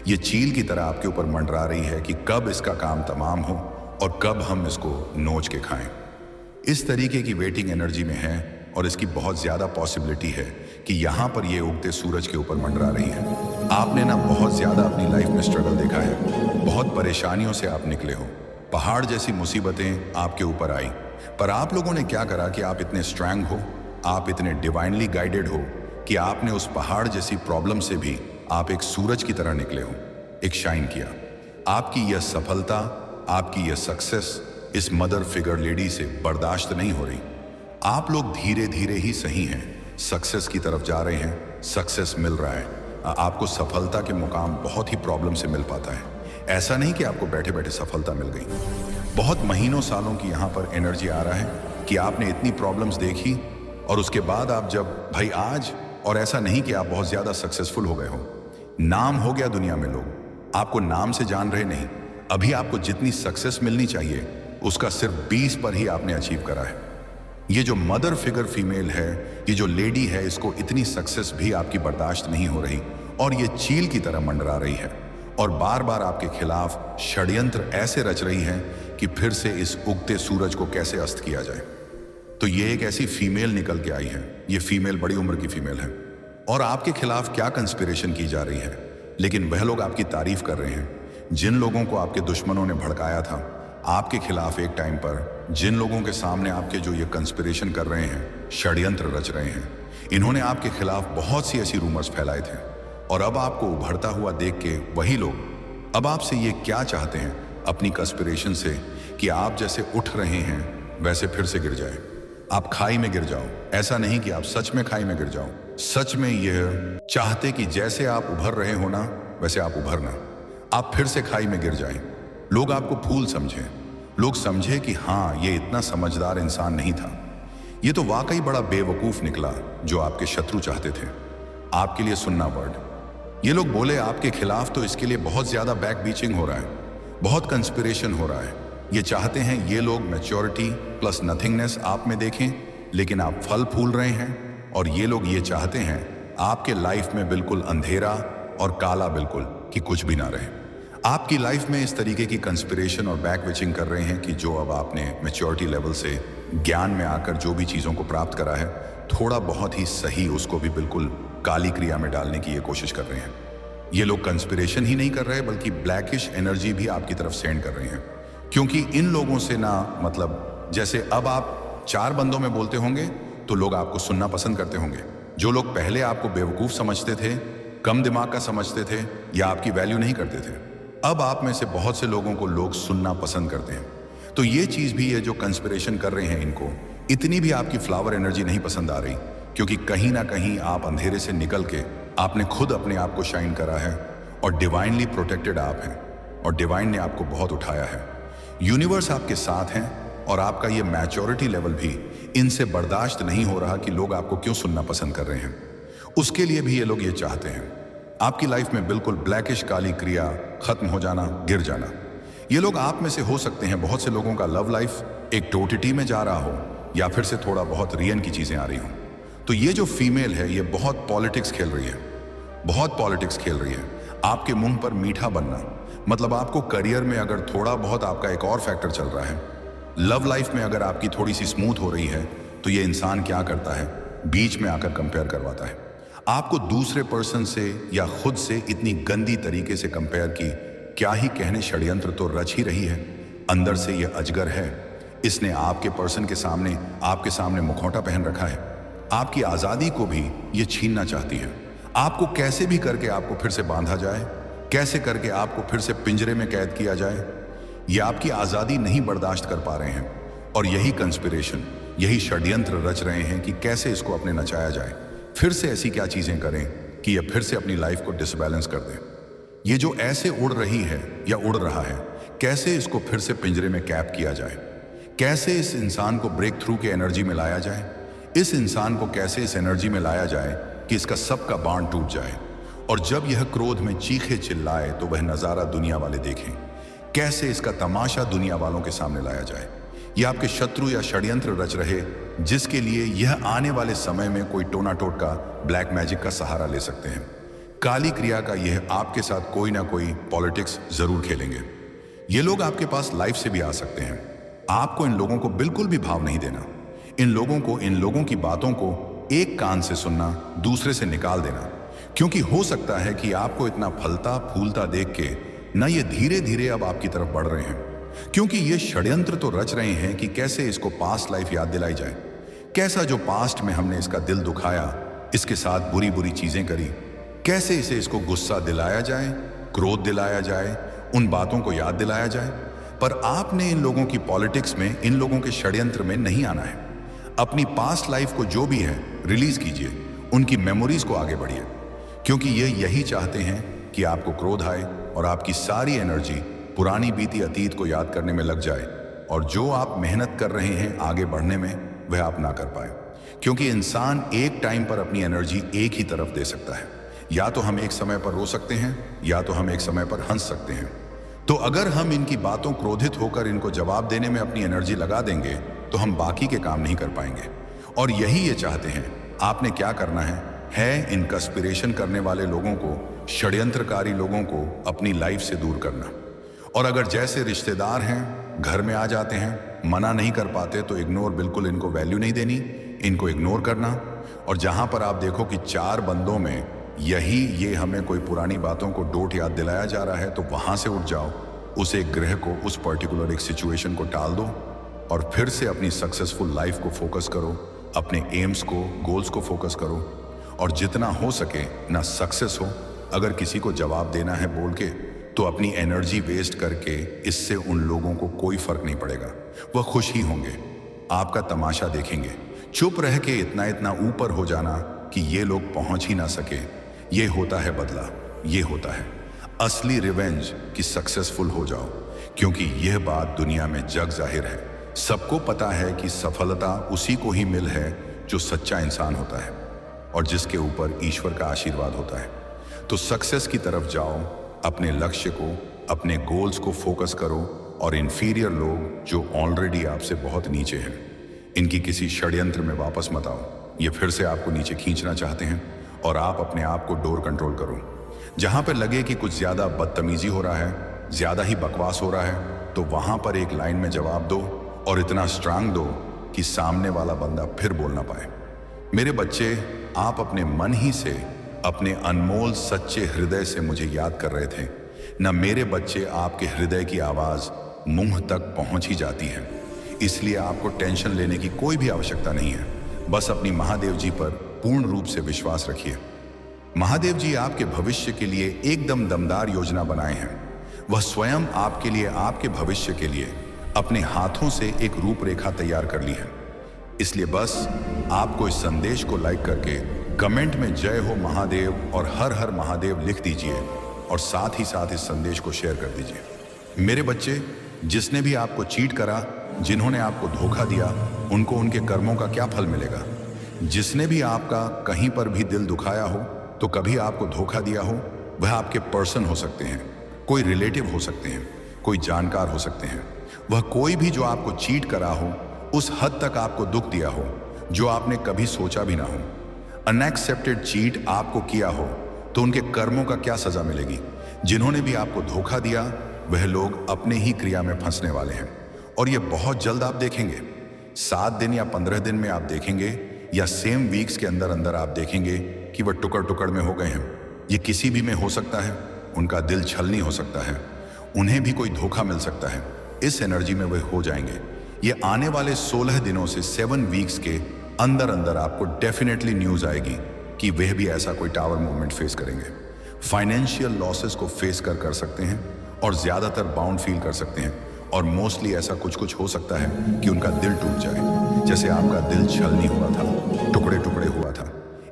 [SPEAKER 1] ये चील की तरह आपके ऊपर मंडरा रही है कि कब इसका काम तमाम हो और कब हम इसको नोच के खाएं। इस तरीके की वेटिंग एनर्जी में है और इसकी बहुत ज्यादा पॉसिबिलिटी है कि यहां पर ये उगते सूरज के ऊपर मंडरा रही है। आपने ना बहुत ज्यादा अपनी लाइफ में स्ट्रगल देखा है, बहुत परेशानियों से आप निकले हो, पहाड़ जैसी मुसीबतें आपके ऊपर आई, पर आप लोगों ने क्या करा कि आप इतने स्ट्रांग हो, आप इतने डिवाइनली गाइडेड हो कि आपने उस पहाड़ जैसी प्रॉब्लम से भी आप एक सूरज की तरह निकले हो, एक शाइन किया। आपकी यह सफलता, आपकी यह सक्सेस इस मदर फिगर लेडी से बर्दाश्त नहीं हो रही। आप लोग धीरे धीरे ही सही हैं, सक्सेस की तरफ जा रहे हैं, सक्सेस मिल रहा है। आपको सफलता के मुकाम बहुत ही प्रॉब्लम से मिल पाता है। ऐसा नहीं कि आपको बैठे बैठे सफलता मिल गई, बहुत महीनों सालों की यहाँ पर एनर्जी आ रहा है कि आपने इतनी प्रॉब्लम्स देखी और उसके बाद आप जब भाई आज, और ऐसा नहीं कि आप बहुत ज्यादा सक्सेसफुल हो गए हो, नाम हो गया दुनिया में, लोग आपको नाम से जान रहे नहीं। अभी आपको जितनी सक्सेस मिलनी चाहिए उसका सिर्फ 20 पर ही आपने अचीव करा है। ये जो मदर फिगर फीमेल है, ये जो लेडी है, इसको इतनी सक्सेस भी आपकी बर्दाश्त नहीं हो रही और ये चील की तरह मंडरा रही है और बार बार आपके खिलाफ षड्यंत्र ऐसे रच रही है कि फिर से इस उगते सूरज को कैसे अस्त किया जाए। तो ये एक ऐसी फीमेल निकल के आई है, ये फीमेल बड़ी उम्र की फीमेल है और आपके खिलाफ क्या कंस्पिरेशन की जा रही है, लेकिन वह लोग आपकी तारीफ कर रहे हैं। जिन लोगों को आपके दुश्मनों ने भड़काया था आपके खिलाफ एक टाइम पर, जिन लोगों के सामने आपके जो ये कंस्पिरेशन कर रहे हैं, षड्यंत्र रच रहे हैं, इन्होंने आपके खिलाफ बहुत सी ऐसी रूमर्स फैलाए थे और अब आपको उभरता हुआ देख के वही लोग अब आपसे ये क्या चाहते हैं अपनी कंस्पिरेशन से कि आप जैसे उठ रहे हैं वैसे फिर से गिर जाए, आप खाई में गिर जाओ। ऐसा नहीं कि आप सच में खाई में गिर जाओ, सच में यह चाहते कि जैसे आप उभर रहे हो ना वैसे आप उभरना। आप फिर से खाई में गिर जाएं। लोग आपको फूल समझें, लोग समझे कि हाँ, ये इतना समझदार इंसान नहीं था, ये तो वाकई बड़ा बेवकूफ निकला जो आपके शत्रु चाहते थे आपके लिए सुनना वर्ड। ये लोग बोले आपके खिलाफ तो इसके लिए बहुत ज्यादा बैक बीचिंग हो रहा है, बहुत कंस्पिरेशन हो रहा है। ये चाहते हैं ये लोग मैच्योरिटी प्लस नथिंगनेस आप में देखें, लेकिन आप फल फूल रहे हैं। और ये लोग ये चाहते हैं आपके लाइफ में बिल्कुल अंधेरा और काला बिल्कुल, कि कुछ भी ना रहे। आपकी लाइफ में इस तरीके की कंस्पिरेशन और बैक विचिंग कर रहे हैं कि जो अब आपने मैच्योरिटी लेवल से ज्ञान में आकर जो भी चीज़ों को प्राप्त करा है, थोड़ा बहुत ही सही उसको भी बिल्कुल काली क्रिया में डालने की ये कोशिश कर रहे हैं। ये लोग कंस्पिरेशन ही नहीं कर रहे बल्कि ब्लैकिश एनर्जी भी आपकी तरफ सेंड कर रहे हैं, क्योंकि इन लोगों से ना मतलब जैसे अब आप 4 बंदों में बोलते होंगे तो लोग आपको सुनना पसंद करते होंगे। जो लोग पहले आपको बेवकूफ़ समझते थे, कम दिमाग का समझते थे या आपकी वैल्यू नहीं करते थे, अब आप में से बहुत से लोगों को लोग सुनना पसंद करते हैं। तो ये चीज़ भी है जो कंस्पिरेशन कर रहे हैं, इनको इतनी भी आपकी फ्लावर एनर्जी नहीं पसंद आ रही, क्योंकि कहीं ना कहीं आप अंधेरे से निकल के आपने खुद अपने आप को शाइन करा है और डिवाइनली प्रोटेक्टेड आप हैं और डिवाइन ने आपको बहुत उठाया है। यूनिवर्स आपके साथ हैं और आपका ये मैच्योरिटी लेवल भी इनसे बर्दाश्त नहीं हो रहा कि लोग आपको क्यों सुनना पसंद कर रहे हैं। उसके लिए भी ये लोग ये चाहते हैं आपकी लाइफ में बिल्कुल ब्लैकिश काली क्रिया खत्म हो जाना, गिर जाना। ये लोग आप में से हो सकते हैं बहुत से लोगों का लव लाइफ एक टोटिटी में जा रहा हो या फिर से थोड़ा बहुत रियन की चीजें आ रही हों। तो ये जो फीमेल है ये बहुत पॉलिटिक्स खेल रही है, बहुत पॉलिटिक्स खेल रही है। आपके मुंह पर मीठा बनना मतलब आपको करियर में अगर थोड़ा बहुत आपका एक और फैक्टर चल रहा है, लव लाइफ में अगर आपकी थोड़ी सी स्मूथ हो रही है, तो ये इंसान क्या करता है, बीच में आकर कंपेयर करवाता है आपको दूसरे पर्सन से या खुद से इतनी गंदी तरीके से कंपेयर की क्या ही कहने, षड्यंत्र तो रच ही रही है। अंदर से ये अजगर है, इसने आपके पर्सन के सामने आपके सामने मुखौटा पहन रखा है। आपकी आज़ादी को भी ये छीनना चाहती है। आपको कैसे भी करके आपको फिर से बांधा जाए, कैसे करके आपको फिर से पिंजरे में कैद किया जाए। ये आपकी आज़ादी नहीं बर्दाश्त कर पा रहे हैं और यही कंस्पिरेशन, यही षड्यंत्र रच रहे हैं कि कैसे इसको अपने नचाया जाए, फिर से ऐसी क्या चीज़ें करें कि ये फिर से अपनी लाइफ को डिसबैलेंस कर दें। ये जो ऐसे उड़ रही है या उड़ रहा है, कैसे इसको फिर से पिंजरे में कैप किया जाए, कैसे इस इंसान को ब्रेक थ्रू के एनर्जी में लाया जाए, इस इंसान को कैसे इस एनर्जी में लाया जाए कि इसका सबका बांध टूट जाए और जब यह क्रोध में चीखे चिल्लाए तो वह नज़ारा दुनिया वाले देखें। कैसे इसका तमाशा दुनिया वालों के सामने लाया जाए। यह आपके शत्रु या षड्यंत्र रच रहे जिसके लिए यह आने वाले समय में कोई टोना टोटका ब्लैक मैजिक का सहारा ले सकते हैं। काली क्रिया का यह आपके साथ कोई ना कोई पॉलिटिक्स जरूर खेलेंगे। ये लोग आपके पास लाइफ से भी आ सकते हैं। आपको इन लोगों को बिल्कुल भी भाव नहीं देना। इन लोगों की बातों को एक कान से सुनना, दूसरे से निकाल देना, क्योंकि हो सकता है कि आपको इतना फलता फूलता देख के न ये धीरे धीरे अब आपकी तरफ बढ़ रहे हैं, क्योंकि ये षड्यंत्र तो रच रहे हैं कि कैसे इसको पास्ट लाइफ याद दिलाई जाए, कैसा जो पास्ट में हमने इसका दिल दुखाया, इसके साथ बुरी बुरी चीजें करी, कैसे इसको गुस्सा दिलाया जाए, क्रोध दिलाया जाए, उन बातों को याद दिलाया जाए। पर आपने इन लोगों की पॉलिटिक्स में, इन लोगों के षड्यंत्र में नहीं आना है। अपनी पास्ट लाइफ को जो भी है रिलीज कीजिए, उनकी मेमोरीज को आगे बढ़िए, क्योंकि ये यही चाहते हैं कि आपको क्रोध आए और आपकी सारी एनर्जी पुरानी बीती अतीत को याद करने में लग जाए और जो आप मेहनत कर रहे हैं आगे बढ़ने में वह आप ना कर पाए। क्योंकि इंसान एक टाइम पर अपनी एनर्जी एक ही तरफ दे सकता है। या तो हम एक समय पर रो सकते हैं या तो हम एक समय पर हंस सकते हैं। तो अगर हम इनकी बातों क्रोधित होकर इनको जवाब देने में अपनी एनर्जी लगा देंगे तो हम बाकी के काम नहीं कर पाएंगे। और यही ये चाहते हैं। आपने क्या करना है इन कंस्पिरेशन करने वाले लोगों को, षड्यंत्रकारी लोगों को अपनी लाइफ से दूर करना। और अगर जैसे रिश्तेदार हैं घर में आ जाते हैं, मना नहीं कर पाते तो इग्नोर, बिल्कुल इनको वैल्यू नहीं देनी, इनको इग्नोर करना। और जहां पर आप देखो कि 4 बंदों में ये हमें कोई पुरानी बातों को डोट याद दिलाया जा रहा है, तो वहां से उठ जाओ, उस एक ग्रह को, उस पर्टिकुलर एक सिचुएशन को टाल दो और फिर से अपनी सक्सेसफुल लाइफ को फोकस करो, अपने एम्स को, गोल्स को फोकस करो। और जितना हो सके ना सक्सेस हो, अगर किसी को जवाब देना है बोल के, तो अपनी एनर्जी वेस्ट करके, इससे उन लोगों को कोई फर्क नहीं पड़ेगा। वह खुश ही होंगे, आपका तमाशा देखेंगे। चुप रह के इतना ऊपर हो जाना कि ये लोग पहुंच ही ना सके, ये होता है बदला, ये होता है। असली रिवेंज कि सक्सेसफुल हो जाओ, क्योंकि यह बात दुनिया में जग जाहिर है। सबको पता है कि सफलता उसी को ही मिल है जो सच्चा इंसान होता है और जिसके ऊपर ईश्वर का आशीर्वाद होता है। तो सक्सेस की तरफ जाओ, अपने लक्ष्य को, अपने गोल्स को फोकस करो और इन्फीरियर लोग जो ऑलरेडी आपसे बहुत नीचे हैं, इनकी किसी षड्यंत्र में वापस मत आओ। ये फिर से आपको नीचे खींचना चाहते हैं और आप अपने आप को डोर कंट्रोल करो। जहां पर लगे कि कुछ ज्यादा बदतमीजी हो रहा है, ज्यादा ही बकवास हो रहा है, तो वहां पर एक लाइन में जवाब दो और इतना स्ट्रांग दो कि सामने वाला बंदा फिर बोल ना पाए। मेरे बच्चे, आप अपने मन ही से, अपने अनमोल सच्चे हृदय से मुझे याद कर रहे थे ना। मेरे बच्चे, आपके हृदय की आवाज मुंह तक पहुंच ही जाती है, इसलिए आपको टेंशन लेने की कोई भी आवश्यकता नहीं है। बस अपनी महादेव जी पर पूर्ण रूप से विश्वास रखिए। महादेव जी आपके भविष्य के लिए एकदम दमदार योजना बनाए हैं। वह स्वयं आपके लिए, आपके भविष्य के लिए अपने हाथों से एक रूपरेखा तैयार कर ली है। इसलिए बस आपको इस संदेश को लाइक करके कमेंट में जय हो महादेव और हर हर महादेव लिख दीजिए और साथ ही साथ इस संदेश को शेयर कर दीजिए। मेरे बच्चे, जिसने भी आपको चीट करा, जिन्होंने आपको धोखा दिया, उनको उनके कर्मों का क्या फल मिलेगा। जिसने भी आपका कहीं पर भी दिल दुखाया हो, तो कभी आपको धोखा दिया हो, वह आपके पर्सन हो सकते हैं, कोई रिलेटिव हो सकते हैं, कोई जानकार हो सकते हैं। वह कोई भी जो आपको चीट करा हो, उस हद तक आपको दुख दिया हो जो आपने कभी सोचा भी ना हो। अनएक्सेप्टेड चीट आपको किया हो तो उनके कर्मों का क्या सजा मिलेगी। जिन्होंने भी आपको धोखा दिया, वह लोग अपने ही क्रिया में फंसने वाले हैं और यह बहुत जल्द आप देखेंगे। 7 दिन या 15 दिन में आप देखेंगे, या सेम वीक्स के अंदर अंदर आप देखेंगे कि वह टुकड़ टुकड़ में हो गए हैं। ये किसी भी में हो सकता है, उनका दिल छलनी हो सकता है, उन्हें भी कोई धोखा मिल सकता है। इस एनर्जी में वह हो जाएंगे। ये आने वाले 16 दिनों से 7 वीक्स के अंदर अंदर आपको डेफिनेटली न्यूज आएगी कि वह भी ऐसा कोई टावर मूवमेंट फेस करेंगे। फाइनेंशियल लॉसेस को फेस कर सकते हैं और ज्यादातर बाउंड फील कर सकते हैं, और मोस्टली ऐसा कुछ हो सकता है कि उनका दिल टूट जाए, जैसे आपका दिल छलनी हुआ था, टुकड़े टुकड़े हुआ था।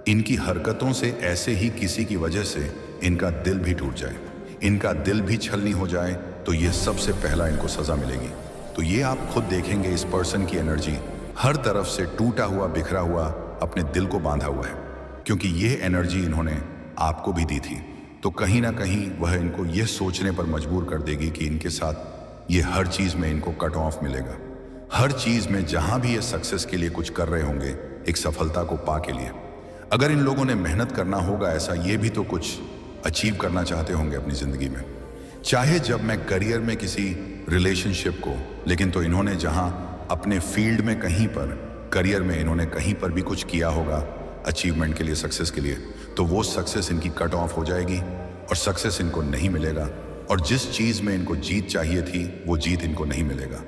[SPEAKER 1] इनकी हरकतों से ऐसे ही किसी की वजह से इनका दिल भी टूट जाए, इनका दिल भी छलनी हो जाए, तो ये सबसे पहला इनको सजा मिलेगी। तो ये आप खुद देखेंगे, इस पर्सन की एनर्जी हर तरफ से टूटा हुआ, बिखरा हुआ, अपने दिल को बांधा हुआ है, क्योंकि ये एनर्जी इन्होंने आपको भी दी थी। तो कहीं ना कहीं वह इनको यह सोचने पर मजबूर कर देगी कि इनके साथ ये हर चीज में इनको कट ऑफ मिलेगा। हर चीज में जहां भी ये सक्सेस के लिए कुछ कर रहे होंगे, एक सफलता को पा के लिए, अगर इन लोगों ने मेहनत करना होगा ऐसा, ये भी तो कुछ अचीव करना चाहते होंगे अपनी जिंदगी में। चाहे जब मैं करियर में किसी रिलेशनशिप को, लेकिन तो इन्होंने जहां अपने फील्ड में कहीं पर, करियर में इन्होंने कहीं पर भी कुछ किया होगा अचीवमेंट के लिए, सक्सेस के लिए, तो वो सक्सेस इनकी कट ऑफ हो जाएगी और सक्सेस इनको नहीं मिलेगा। और जिस चीज में इनको जीत चाहिए थी, वो जीत इनको नहीं मिलेगा।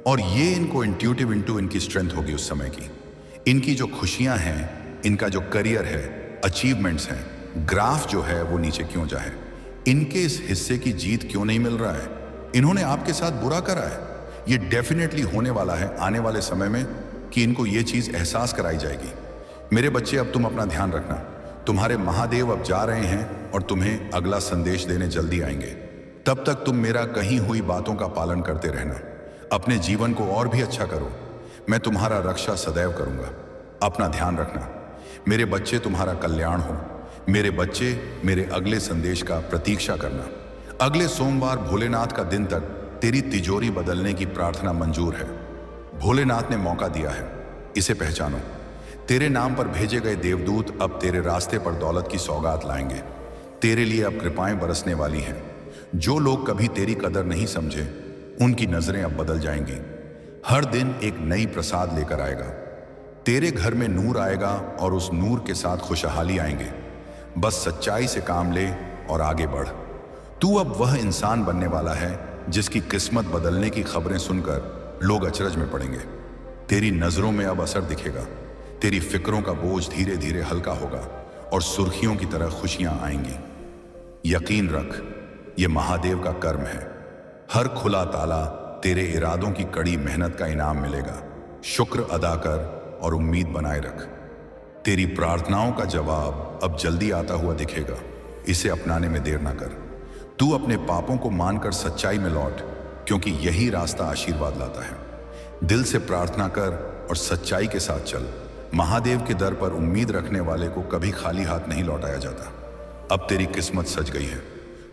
[SPEAKER 1] और ये इनको इंट्यूटिव इनटू इनकी स्ट्रेंथ होगी उस समय की। इनकी जो खुशियां हैं, इनका जो करियर है, अचीवमेंट्स हैं, ग्राफ जो है वो नीचे क्यों जाए, इनके इस हिस्से की जीत क्यों नहीं मिल रहा है। इन्होंने आपके साथ बुरा करा है। ये डेफिनेटली होने वाला है आने वाले समय में कि इनको ये चीज एहसास कराई जाएगी। मेरे बच्चे, अब तुम अपना ध्यान रखना। तुम्हारे महादेव अब जा रहे हैं और तुम्हें अगला संदेश देने जल्दी आएंगे। तब तक तुम मेरा कही हुई बातों का पालन करते रहना, अपने जीवन को और भी अच्छा करो। मैं तुम्हारा रक्षा सदैव करूंगा। अपना ध्यान रखना। मेरे बच्चे, तुम्हारा कल्याण हो। मेरे बच्चे, मेरे अगले संदेश का प्रतीक्षा करना। अगले सोमवार भोलेनाथ का दिन तक तेरी तिजोरी बदलने की प्रार्थना मंजूर है। भोलेनाथ ने मौका दिया है, इसे पहचानो। तेरे नाम पर भेजे गए देवदूत अब तेरे रास्ते पर दौलत की सौगात लाएंगे। तेरे लिए अब कृपाएं बरसने वाली हैं। जो लोग कभी तेरी कदर नहीं समझे, उनकी नजरें अब बदल जाएंगी। हर दिन एक नई प्रसाद लेकर आएगा। तेरे घर में नूर आएगा और उस नूर के साथ खुशहाली आएंगे। बस सच्चाई से काम ले और आगे बढ़। तू अब वह इंसान बनने वाला है जिसकी किस्मत बदलने की खबरें सुनकर लोग अचरज में पड़ेंगे। तेरी नजरों में अब असर दिखेगा। तेरी फिक्रों का बोझ धीरे धीरे हल्का होगा और सुर्खियों की तरह खुशियां आएंगी। यकीन रख, ये महादेव का कर्म है। हर खुला ताला तेरे इरादों की कड़ी मेहनत का इनाम मिलेगा। शुक्र अदा कर और उम्मीद बनाए रख। तेरी प्रार्थनाओं का जवाब अब जल्दी आता हुआ दिखेगा। इसे अपनाने में देर ना कर। तू अपने पापों को मानकर सच्चाई में लौट, क्योंकि यही रास्ता आशीर्वाद लाता है। दिल से प्रार्थना कर और सच्चाई के साथ चल। महादेव के दर पर उम्मीद रखने वाले को कभी खाली हाथ नहीं लौटाया जाता। अब तेरी किस्मत सज गई है।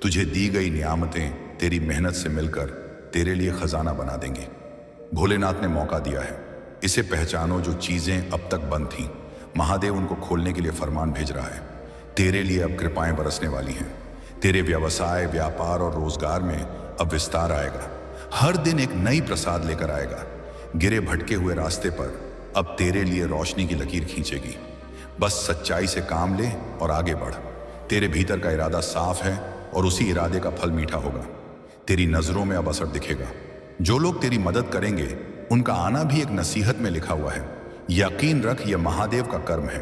[SPEAKER 1] तुझे दी गई नियामतें तेरी मेहनत से मिलकर तेरे लिए खजाना बना देंगी। भोलेनाथ ने मौका दिया है, इसे पहचानो। जो चीजें अब तक बंद थीं, महादेव उनको खोलने के लिए फरमान भेज रहा है। तेरे लिए अब कृपाएं बरसने वाली हैं। तेरे व्यवसाय, व्यापार और रोजगार में अब विस्तार आएगा। हर दिन एक नई प्रसाद लेकर आएगा। गिरे भटके हुए रास्ते पर अब तेरे लिए रोशनी की लकीर खींचेगी। बस सच्चाई से काम ले और आगे बढ़। तेरे भीतर का इरादा साफ है और उसी इरादे का फल मीठा होगा। तेरी नजरों में अब असर दिखेगा। जो लोग तेरी मदद करेंगे उनका आना भी एक नसीहत में लिखा हुआ है। यकीन रख, यह महादेव का कर्म है।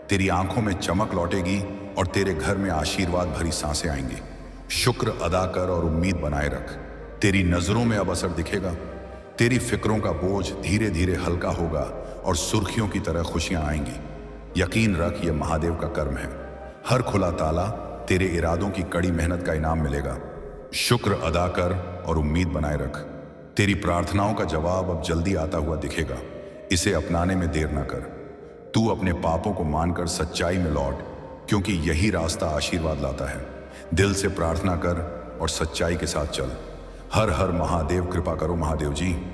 [SPEAKER 1] तेरी आंखों में चमक लौटेगी और तेरे घर में आशीर्वाद भरी सांसें आएंगी। शुक्र अदा कर और उम्मीद बनाए रख। तेरी नजरों में अब असर दिखेगा। तेरी फिक्रों का बोझ धीरे धीरे हल्का होगा और सुर्खियों की तरह खुशियां आएंगी। यकीन रख, यह महादेव का कर्म है। हर खुला ताला तेरे इरादों की कड़ी मेहनत का इनाम मिलेगा। शुक्र अदा कर और उम्मीद बनाए रख। तेरी प्रार्थनाओं का जवाब अब जल्दी आता हुआ दिखेगा। इसे अपनाने में देर ना कर। तू अपने पापों को मानकर सच्चाई में लौट, क्योंकि यही रास्ता आशीर्वाद लाता है। दिल से प्रार्थना कर और सच्चाई के साथ चल। हर हर महादेव। कृपा करो महादेव जी।